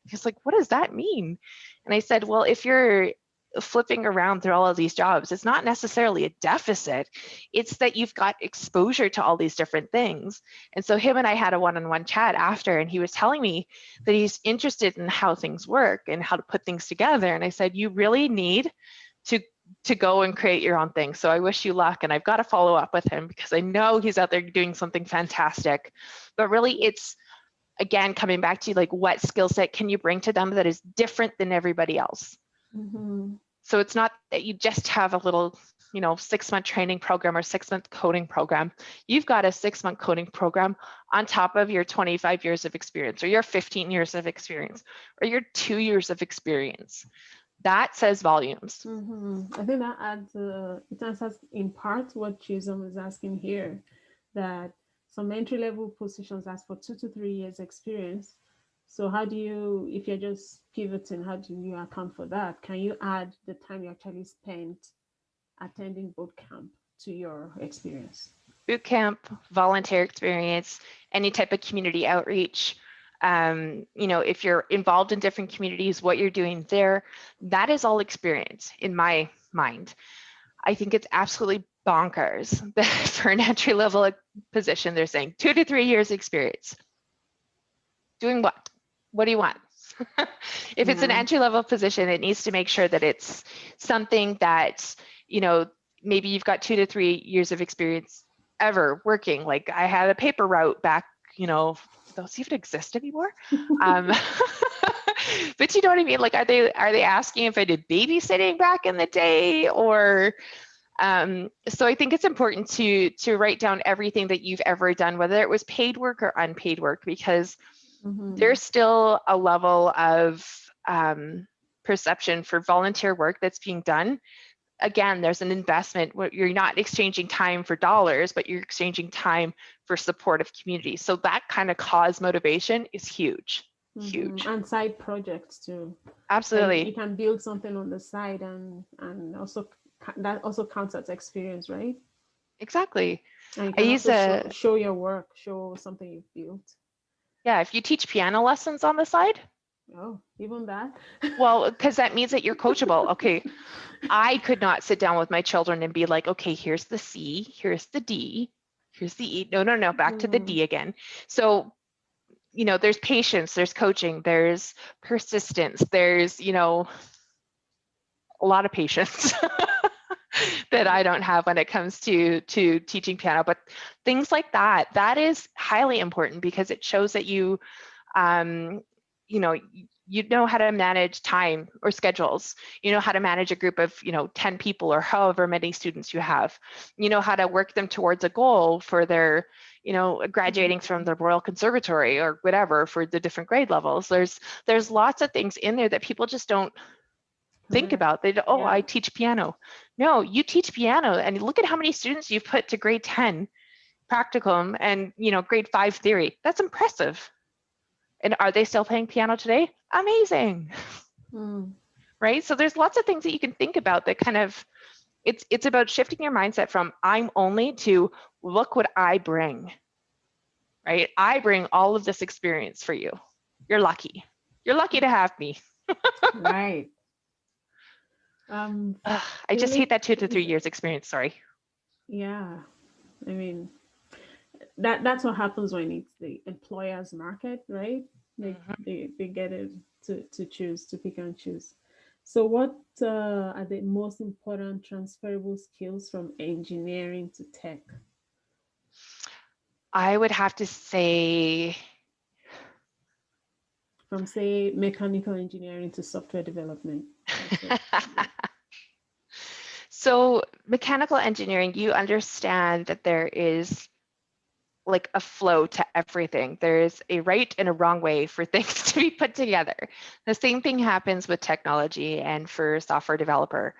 He's like, what does that mean? And I said, well, if you're flipping around through all of these jobs, it's not necessarily a deficit. It's that you've got exposure to all these different things. And so him and I had a one-on-one chat after, and he was telling me that he's interested in how things work and how to put things together. And I said, you really need to go and create your own thing. So I wish you luck, and I've got to follow up with him because I know he's out there doing something fantastic. But really, it's, again, coming back to like, what skill set can you bring to them that is different than everybody else? So it's not that you just have a little, you know, 6-month training program or 6-month coding program. You've got a 6-month coding program on top of your 25 years of experience, or your 15 years of experience, or your 2 years of experience. That says volumes. I think that adds, it answers in part what Chisholm is asking here, that some entry-level positions ask for 2 to 3 years experience. So how do you, if you're just pivoting, how do you account for that? Can you add the time you actually spent attending boot camp to your experience? Boot camp, volunteer experience, any type of community outreach. You know, if you're involved in different communities, what you're doing there, that is all experience in my mind. I think it's absolutely bonkers that for an entry-level position, they're saying 2 to 3 years experience. Doing what? What do you want? If it's an entry-level position, it needs to make sure that it's something that, you know, maybe you've got 2 to 3 years of experience ever working. Like I had a paper route back, you know, those even exist anymore. But you know what I mean? Like, are they asking if I did babysitting back in the day, or so I think it's important to write down everything that you've ever done, whether it was paid work or unpaid work, because there's still a level of perception for volunteer work that's being done. Again, there's an investment where you're not exchanging time for dollars, but you're exchanging time for supportive community. So that kind of cause motivation is huge, huge. And side projects too. Absolutely. So you can build something on the side, and also that also counts as experience, right? Exactly. And you can also show your work, show something you've built. Yeah, if you teach piano lessons on the side. Oh, even that? Well, because that means that you're coachable. Okay, I could not sit down with my children and be like, okay, here's the C, here's the D, here's the E. No, back to the D again. So, you know, there's patience, there's coaching, there's persistence, there's, you know, a lot of patience that I don't have when it comes to teaching piano. But things like that, that is highly important because it shows that you, you know how to manage time or schedules. You know how to manage a group of, 10 people or however many students you have. You know how to work them towards a goal for their, graduating from the Royal Conservatory or whatever for the different grade levels. There's lots of things in there that people just don't think about. They don't, I teach piano. No, you teach piano, and look at how many students you've put to grade 10 practicum and grade 5 theory. That's impressive. And are they still playing piano today? Amazing. Right? So there's lots of things that you can think about that kind of, it's about shifting your mindset from I'm only to look what I bring, right? I bring all of this experience for you. You're lucky. You're lucky to have me. Right. I just hate that 2 to 3 years experience. Sorry. Yeah. I mean, that's what happens when it's the employer's market, right? They get it to choose, to pick and choose. So what are the most important transferable skills from engineering to tech? I would have to say, from say mechanical engineering to software development. So mechanical engineering, you understand that there is like a flow to everything. There's a right and a wrong way for things to be put together. The same thing happens with technology and for software developer.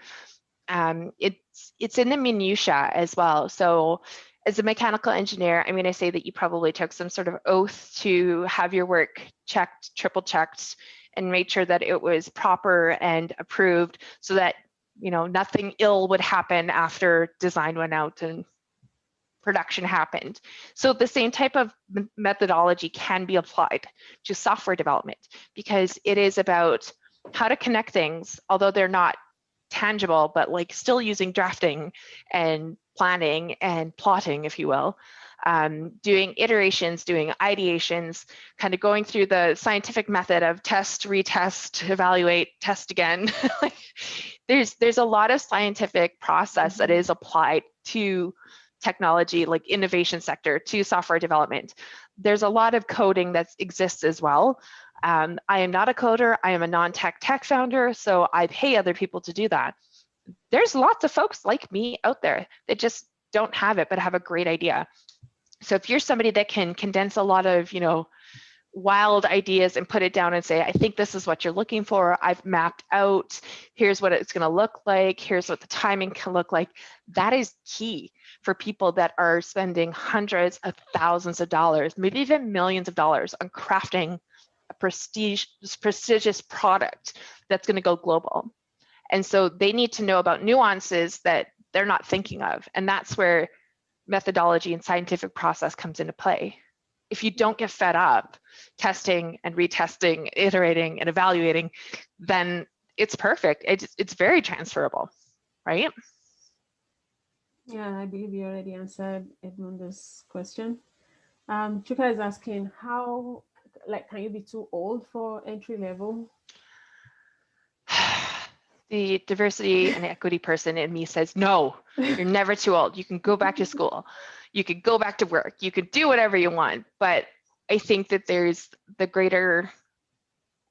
It's in the minutia as well. So as a mechanical engineer, I'm going to say that you probably took some sort of oath to have your work checked, triple checked, and made sure that it was proper and approved so that, you know, nothing ill would happen after design went out and production happened. So the same type of methodology can be applied to software development because it is about how to connect things, although they're not tangible, but like still using drafting and planning and plotting, if you will, doing iterations, doing ideations, kind of going through the scientific method of test, retest, evaluate, test again. Like, there's a lot of scientific process that is applied to technology, like innovation sector, to software development. There's a lot of coding that exists as well. I am not a coder. I am a non-tech founder, so I pay other people to do that. There's lots of folks like me out there that just don't have it, but have a great idea. So if you're somebody that can condense a lot of, you know, wild ideas and put it down and say, I think this is what you're looking for. I've mapped out, here's what it's going to look like. Here's what the timing can look like. That is key for people that are spending hundreds of thousands of dollars, maybe even millions of dollars on crafting a prestigious product that's going to go global. And so they need to know about nuances that they're not thinking of. And that's where methodology and scientific process comes into play. If you don't get fed up testing and retesting, iterating and evaluating, then it's perfect. It's very transferable, right? Yeah, I believe you already answered Edmundo's question. Chuka is asking how, like, can you be too old for entry level? The diversity and equity person in me says, no, you're never too old. You can go back to school. You could go back to work. You could do whatever you want. But I think that there's the greater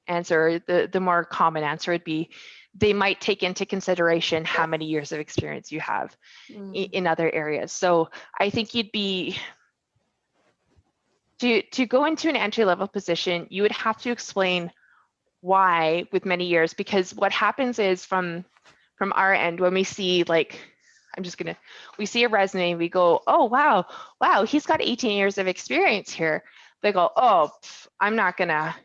answer, the more common answer would be, they might take into consideration how many years of experience you have in other areas. So I think you'd be, to go into an entry level position, you would have to explain why with many years, because what happens is from our end, when we see, like, we see a resume, we go, oh, wow, he's got 18 years of experience here. They go, oh,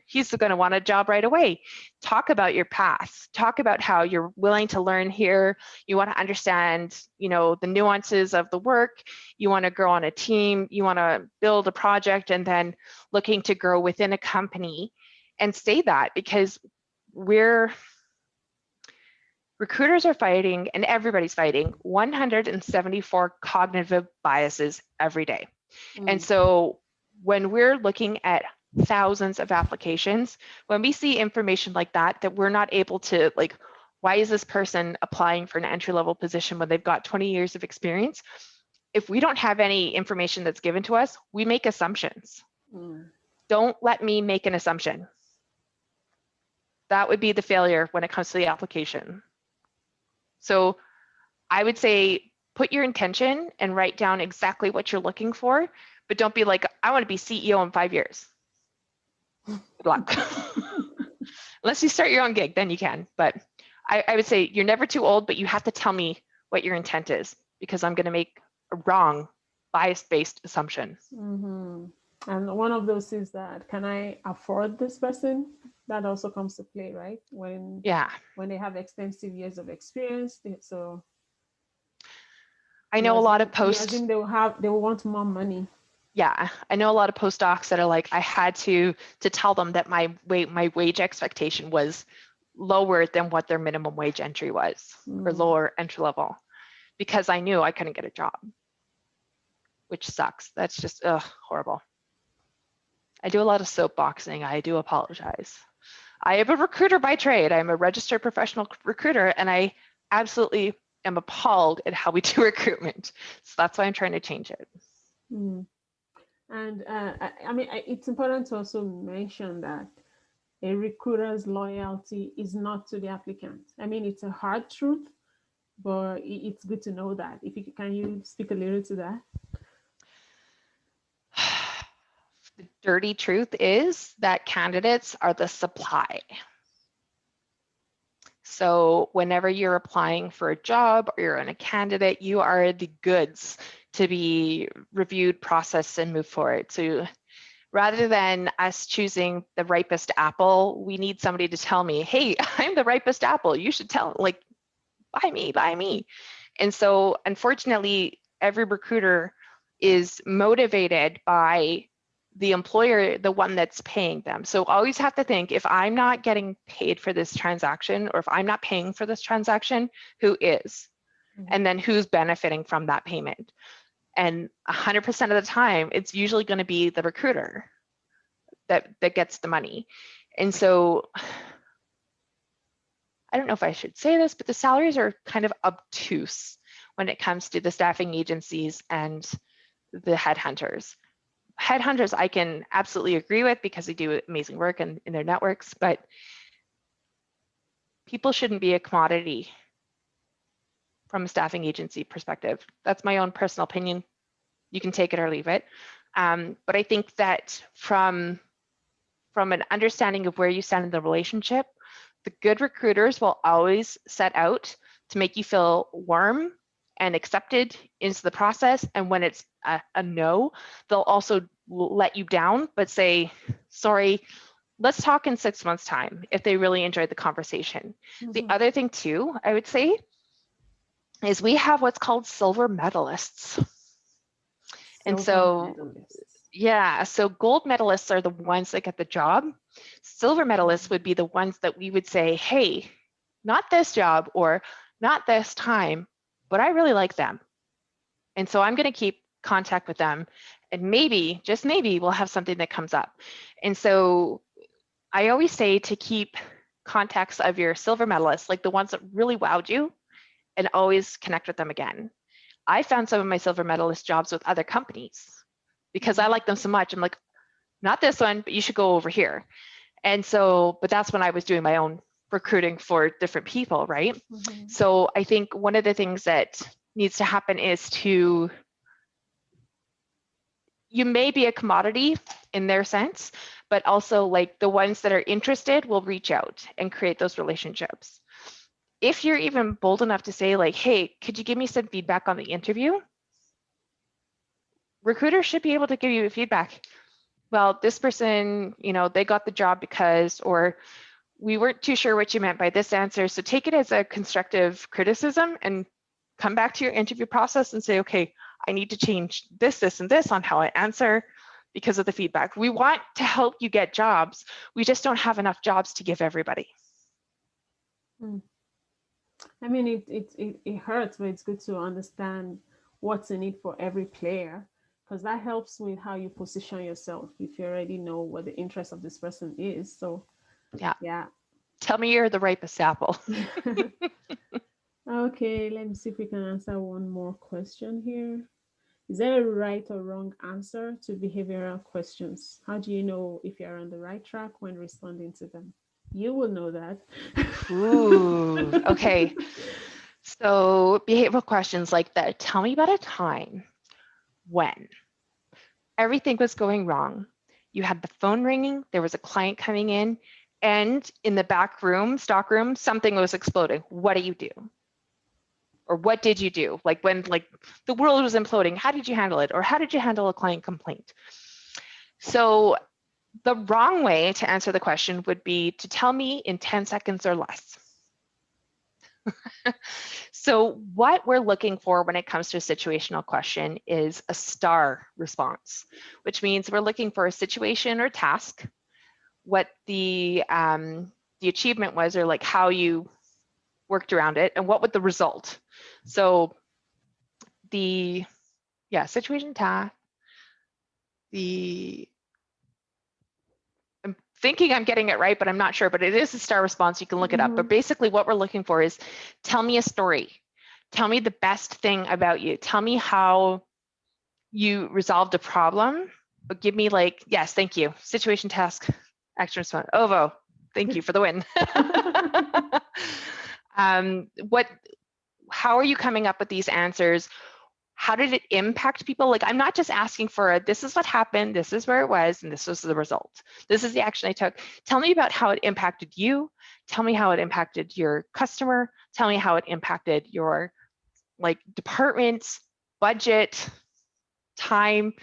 he's gonna want a job right away. Talk about your past, talk about how you're willing to learn here. You want to understand, you know, the nuances of the work. You want to grow on a team. You want to build a project, and then looking to grow within a company. And say that, because recruiters are fighting, and everybody's fighting 174 cognitive biases every day. And so when we're looking at thousands of applications, when we see information like that we're not able to, like, why is this person applying for an entry-level position when they've got 20 years of experience? If we don't have any information that's given to us, we make assumptions. Don't let me make an assumption. That would be the failure when it comes to the application. So I would say put your intention and write down exactly what you're looking for, but don't be like, I want to be CEO in 5 years. Good luck. Unless you start your own gig, then you can. But I would say you're never too old, but you have to tell me what your intent is, because I'm going to make a wrong, bias-based assumption. And one of those is that, can I afford this person? That also comes to play, right? When they have extensive years of experience. So I know a lot of they will want more money. Yeah, I know a lot of postdocs that are like, I had to tell them that my wage expectation was lower than what their minimum wage entry was, or lower entry level, because I knew I couldn't get a job, which sucks. That's just horrible. I do a lot of soapboxing. I do apologize. I am a recruiter by trade. I'm a registered professional recruiter, and I absolutely am appalled at how we do recruitment. So that's why I'm trying to change it. And I mean, it's important to also mention that a recruiter's loyalty is not to the applicant. I mean, it's a hard truth, but it's good to know that. Can you speak a little to that? The dirty truth is that candidates are the supply. So whenever you're applying for a job or you're a candidate, you are the goods to be reviewed, processed, and move forward. So rather than us choosing the ripest apple, we need somebody to tell me, hey, I'm the ripest apple. You should tell, like, buy me, buy me. And so unfortunately, every recruiter is motivated by the employer, the one that's paying them. So always have to think, if I'm not getting paid for this transaction, or if I'm not paying for this transaction, who is? And then who's benefiting from that payment? And 100% of the time, it's usually going to be the recruiter that gets the money. And so I don't know if I should say this, but the salaries are kind of obtuse when it comes to the staffing agencies and the headhunters. Headhunters, I can absolutely agree with because they do amazing work in their networks, but people shouldn't be a commodity from a staffing agency perspective. That's my own personal opinion. You can take it or leave it. But I think that from an understanding of where you stand in the relationship, the good recruiters will always set out to make you feel warm and accepted into the process. And when it's a no, they'll also let you down, but say, sorry, let's talk in 6 months' time if they really enjoyed the conversation. The other thing too, I would say, is we have what's called silver medalists. And so, yeah, so gold medalists are the ones that get the job. Silver medalists would be the ones that we would say, hey, not this job or not this time, but I really like them. And so I'm going to keep contact with them, and maybe, just maybe, we'll have something that comes up. And so I always say to keep contacts of your silver medalists, like the ones that really wowed you, and always connect with them again. I found some of my silver medalist jobs with other companies because I like them so much. I'm like, not this one, but you should go over here. And so, but that's when I was doing my own recruiting for different people, right? So I think one of the things that needs to happen is you may be a commodity in their sense, but also like the ones that are interested will reach out and create those relationships. If you're even bold enough to say like, hey, could you give me some feedback on the interview? Recruiters should be able to give you feedback. Well, this person, they got the job because, or we weren't too sure what you meant by this answer. So take it as a constructive criticism and come back to your interview process and say, okay, I need to change this, this, and this on how I answer because of the feedback. We want to help you get jobs. We just don't have enough jobs to give everybody. I mean, it hurts, but it's good to understand what's in it for every player, because that helps with how you position yourself if you already know what the interest of this person is. So yeah. Tell me you're the ripest apple. Okay, let me see if we can answer one more question here. Is there a right or wrong answer to behavioral questions? How do you know if you're on the right track when responding to them? You will know that. Ooh, okay. So behavioral questions like that. Tell me about a time when everything was going wrong. You had the phone ringing, there was a client coming in, and in the back room, stock room, something was exploding. What do you do? Or what did you do? Like when the world was imploding, how did you handle it? Or how did you handle a client complaint? So the wrong way to answer the question would be to tell me in 10 seconds or less. So what we're looking for when it comes to a situational question is a STAR response, which means we're looking for a situation or task, what the achievement was, or like how you worked around it, and what would the result. So the situation, task, I'm thinking I'm getting it right, but I'm not sure, but it is a STAR response. You can look it up. But basically what we're looking for is tell me a story. Tell me the best thing about you. Tell me how you resolved a problem. But give me like, yes, thank you. Situation, task, action, response. OVO, thank you for the win. How are you coming up with these answers? how did it impact people? Like, I'm not just asking for this is what happened, this is where it was, and this was the result. This is the action I took. Tell me about how it impacted you. Tell me how it impacted your customer. Tell me how it impacted your like department, budget, time,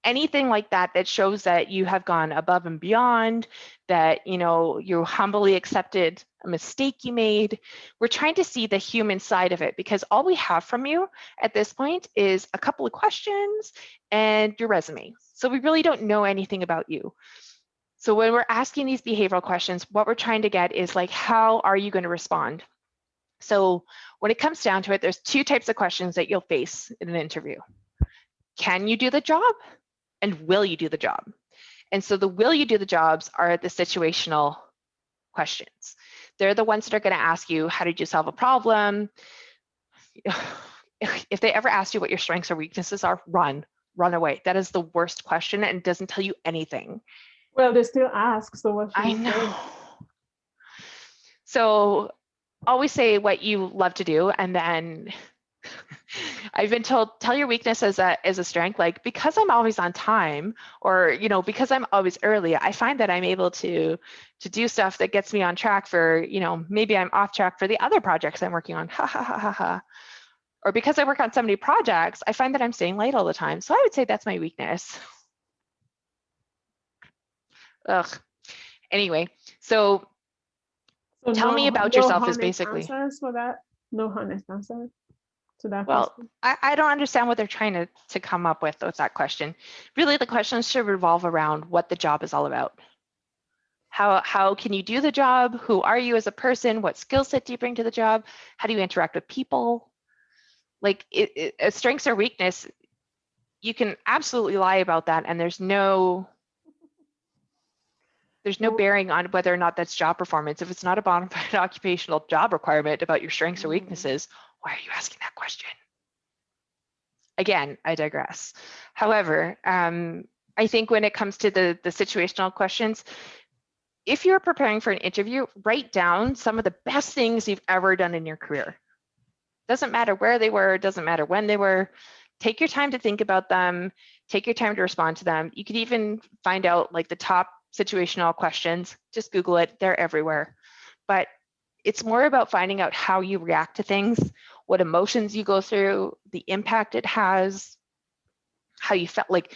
anything like that that shows that you have gone above and beyond, that you humbly accepted a mistake you made. We're trying to see the human side of it, because all we have from you at this point is a couple of questions and your resume. So we really don't know anything about you. So when we're asking these behavioral questions, what we're trying to get is like, how are you going to respond? So when it comes down to it, there's two types of questions that you'll face in an interview. Can you do the job? And will you do the job? And so the will you do the jobs are the situational questions. They're the ones that are going to ask you, how did you solve a problem? If they ever ask you what your strengths or weaknesses are, run away. That is the worst question and doesn't tell you anything. Well, they still ask, so what should I know. So always say what you love to do, and then I've been told, tell your weakness as a strength, like because I'm always on time, or because I'm always early, I find that I'm able to do stuff that gets me on track for, maybe I'm off track for the other projects I'm working on. Ha ha ha ha ha. Or because I work on so many projects, I find that I'm staying late all the time. So I would say that's my weakness. Ugh. Anyway, so tell me about yourself is basically. Answers for that? No honest answer to that Well, question? I don't understand what they're trying to come up with that question. Really, the questions should revolve around what the job is all about. How can you do the job? Who are you as a person? What skill set do you bring to the job? How do you interact with people? Like a strengths or weakness, you can absolutely lie about that, and there's no bearing on whether or not that's job performance. If it's not a bona fide occupational job requirement about your strengths or weaknesses, why are you asking that question? Again, I digress. However, I think when it comes to the situational questions, if you're preparing for an interview, write down some of the best things you've ever done in your career. Doesn't matter where they were, doesn't matter when they were. Take your time to think about them. Take your time to respond to them. You could even find out like the top situational questions. Just Google it, they're everywhere. But it's more about finding out how you react to things, what emotions you go through, the impact it has, how you felt. Like,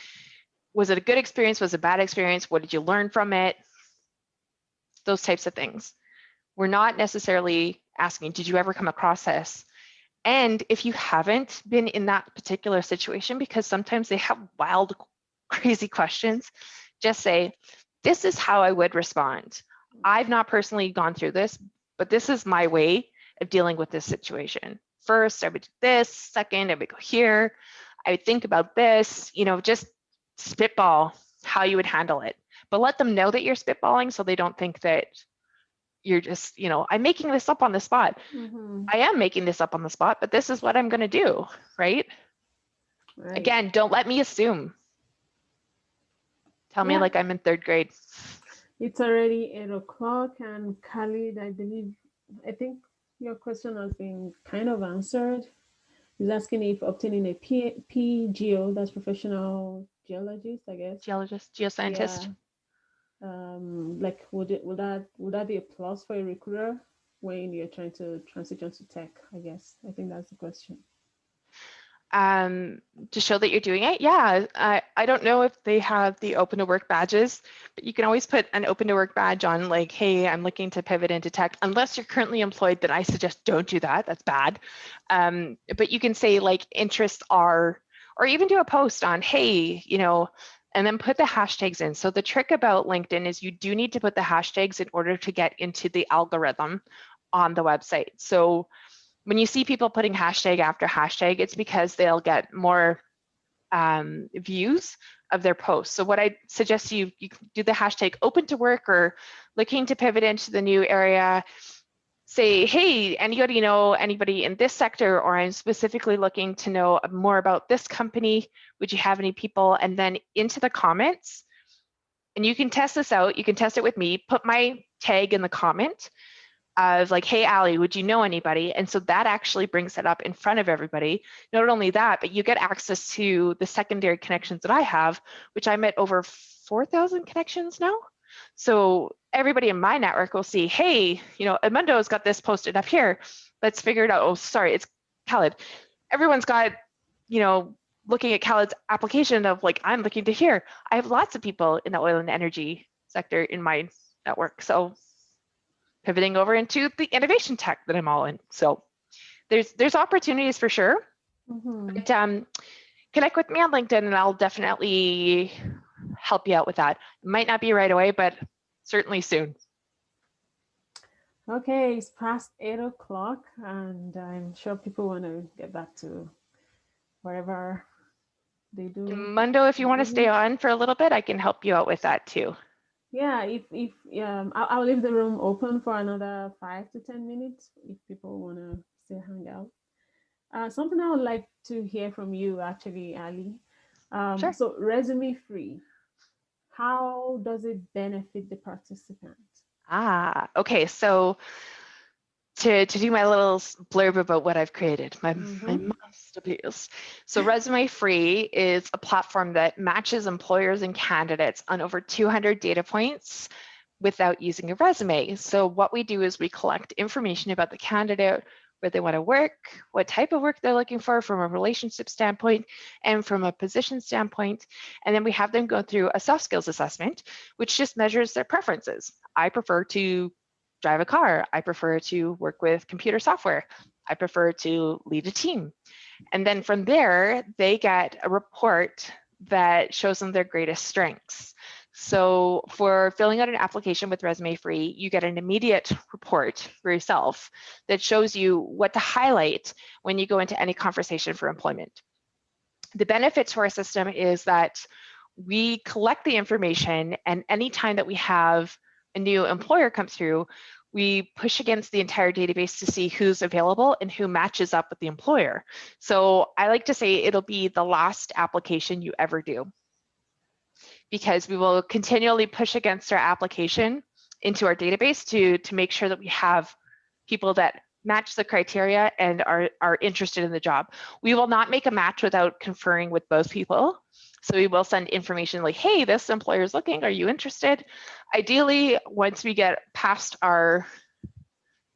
was it a good experience? Was it a bad experience? What did you learn from it? Those types of things. We're not necessarily asking, did you ever come across this? And if you haven't been in that particular situation, because sometimes they have wild, crazy questions, just say, this is how I would respond. I've not personally gone through this, but this is my way of dealing with this situation. First, I would do this. Second, I would go here. I would think about this, just spitball how you would handle it. But let them know that you're spitballing so they don't think that you're just, I'm making this up on the spot. I am making this up on the spot, but this is what I'm going to do, right? Again, don't let me assume. Tell me like I'm in third grade. It's already 8 o'clock, and Khalid, I think your question has been kind of answered. He's asking if obtaining a PGO, that's professional geologist, I guess. Geologist, geoscientist. Yeah. Like, would that be a plus for a recruiter when you're trying to transition to tech? I guess. I think that's the question. To show that you're doing it, yeah. I don't know if they have the open to work badges, but you can always put an open to work badge on, like, hey, I'm looking to pivot into tech. Unless you're currently employed, then I suggest don't do that. That's bad. But you can say like interests are, or even do a post on, hey, and then put the hashtags in. So the trick about LinkedIn is you do need to put the hashtags in order to get into the algorithm on the website. So when you see people putting hashtag after hashtag, it's because they'll get more views of their posts. So what I suggest you do the hashtag open to work or looking to pivot into the new area. Say, hey, anybody know anybody in this sector, or I'm specifically looking to know more about this company. Would you have any people? And then into the comments, and you can test this out. You can test it with me. Put my tag in the comment. of like, hey, Allie, would you know anybody? And so that actually brings it up in front of everybody. Not only that, but you get access to the secondary connections that I have, which I'm at over 4,000 connections now. So everybody in my network will see, hey, you know, Edmundo's got this posted up here. Let's figure it out. Oh, sorry, it's Khaled. Everyone's got, you know, looking at Khaled's application of like, I'm looking to here. I have lots of people in the oil and energy sector in my network. So pivoting over into the innovation tech that I'm all in. So there's opportunities for sure. Mm-hmm. But connect with me on LinkedIn and I'll definitely help you out with that. It might not be right away, but certainly soon. Okay, it's past 8 o'clock, and I'm sure people want to get back to wherever they do. Mundo, if you want to stay on for a little bit, I can help you out with that too. Yeah, if I'll leave the room open for another 5 to 10 minutes if people want to still hang out. Something I would like to hear from you, actually, Ali. Sure. So, ResumeFree, how does it benefit the participant? Okay. So to do my little blurb about what I've created, my masterpiece. So ResumeFree is a platform that matches employers and candidates on over 200 data points without using a resume. So what we do is we collect information about the candidate, where they want to work, what type of work they're looking for from a relationship standpoint and from a position standpoint. And then we have them go through a soft skills assessment, which just measures their preferences. I prefer to drive a car. I prefer to work with computer software. I prefer to lead a team. And then from there, they get a report that shows them their greatest strengths. So for filling out an application with ResumeFree, you get an immediate report for yourself that shows you what to highlight when you go into any conversation for employment. The benefit to our system is that we collect the information, and anytime that we have a new employer come through, we push against the entire database to see who's available and who matches up with the employer. So I like to say it'll be the last application you ever do, because we will continually push against our application into our database to make sure that we have people that match the criteria and are interested in the job. We will not make a match without conferring with both people. So we will send information like, hey, this employer is looking, are you interested? Ideally, once we get past our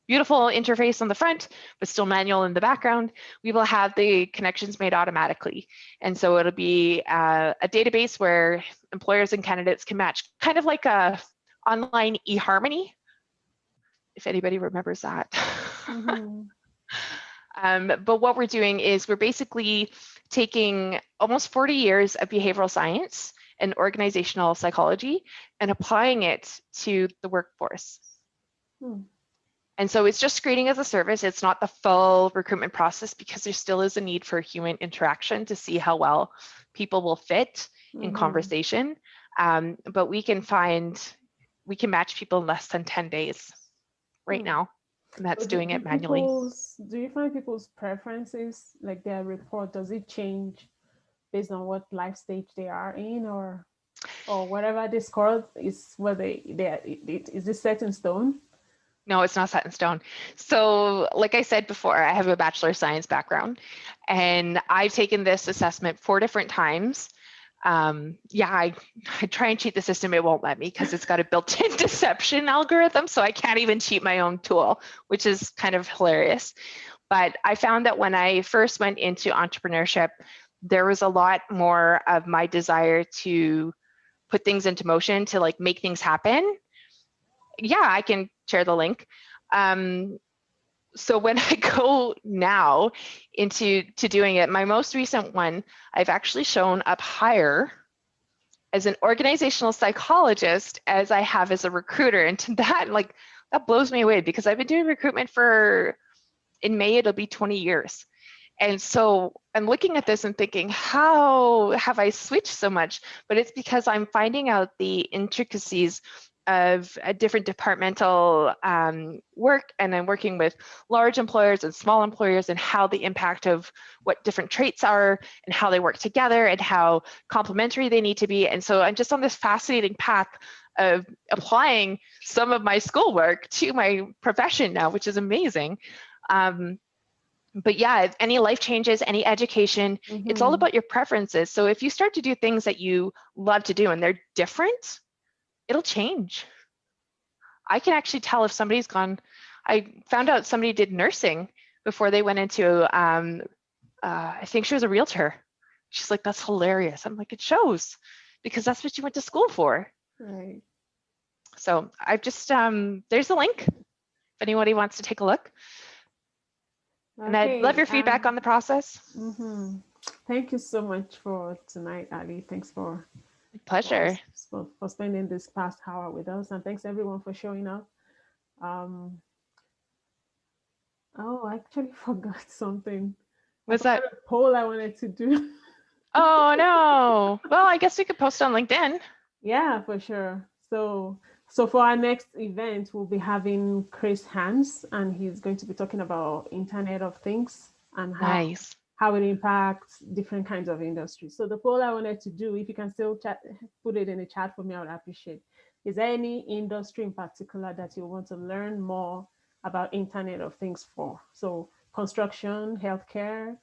beautiful interface on the front, but still manual in the background, we will have the connections made automatically. And so it'll be a database where employers and candidates can match, kind of like a online eHarmony, if anybody remembers that. Mm-hmm. But what we're doing is we're basically taking almost 40 years of behavioral science and organizational psychology and applying it to the workforce. And so it's just screening as a service. It's not the full recruitment process, because there still is a need for human interaction to see how well people will fit in conversation. But we can match people in less than 10 days right now. And that's doing it manually. Do you find people's preferences, like their report, does it change based on what life stage they are in, or whatever they score is where is this set in stone? No, it's not set in stone. So like I said before, I have a Bachelor of Science background, and I've taken this assessment 4 different times. I try and cheat the system. It won't let me because it's got a built-in deception algorithm. So I can't even cheat my own tool, which is kind of hilarious. But I found that when I first went into entrepreneurship, there was a lot more of my desire to put things into motion, to like make things happen. Yeah, I can share the link. So when I go now into doing it, my most recent one, I've actually shown up higher as an organizational psychologist as I have as a recruiter. And to that blows me away, because I've been doing recruitment in May, it'll be 20 years. And so I'm looking at this and thinking, how have I switched so much? But it's because I'm finding out the intricacies of a different departmental work, and I'm working with large employers and small employers, and how the impact of what different traits are and how they work together and how complementary they need to be. And so I'm just on this fascinating path applying some of my schoolwork to my profession now, which is amazing. But yeah, any life changes, any education, it's all about your preferences. So if you start to do things that you love to do and they're different, it'll change. I can actually tell if somebody's gone. I found out somebody did nursing before they went into, I think she was a realtor. She's like, that's hilarious. I'm like, it shows, because that's what you went to school for. Right. So I've just, there's a link if anybody wants to take a look. And I'd love your feedback on the process. Thank you so much for tonight, Allie. Thanks for pleasure for spending this past hour with us, and thanks everyone for showing up. Oh, I actually forgot something. What's that? A poll I wanted to do. Oh no. Well, I guess we could post on LinkedIn. Yeah, for sure. So for our next event, we'll be having Chris Hans, and he's going to be talking about Internet of Things and how it impacts different kinds of industries. So the poll I wanted to do, if you can still put it in the chat for me, I would appreciate. Is there any industry in particular that you want to learn more about Internet of Things for? So construction, healthcare,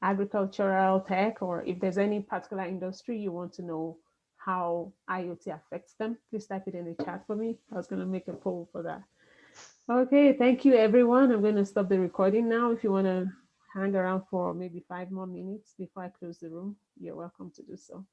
agricultural tech, or if there's any particular industry you want to know how IoT affects them, please type it in the chat for me. I was going to make a poll for that. Okay, thank you, everyone. I'm going to stop the recording now. If you want to hang around for maybe 5 more minutes before I close the room, you're welcome to do so.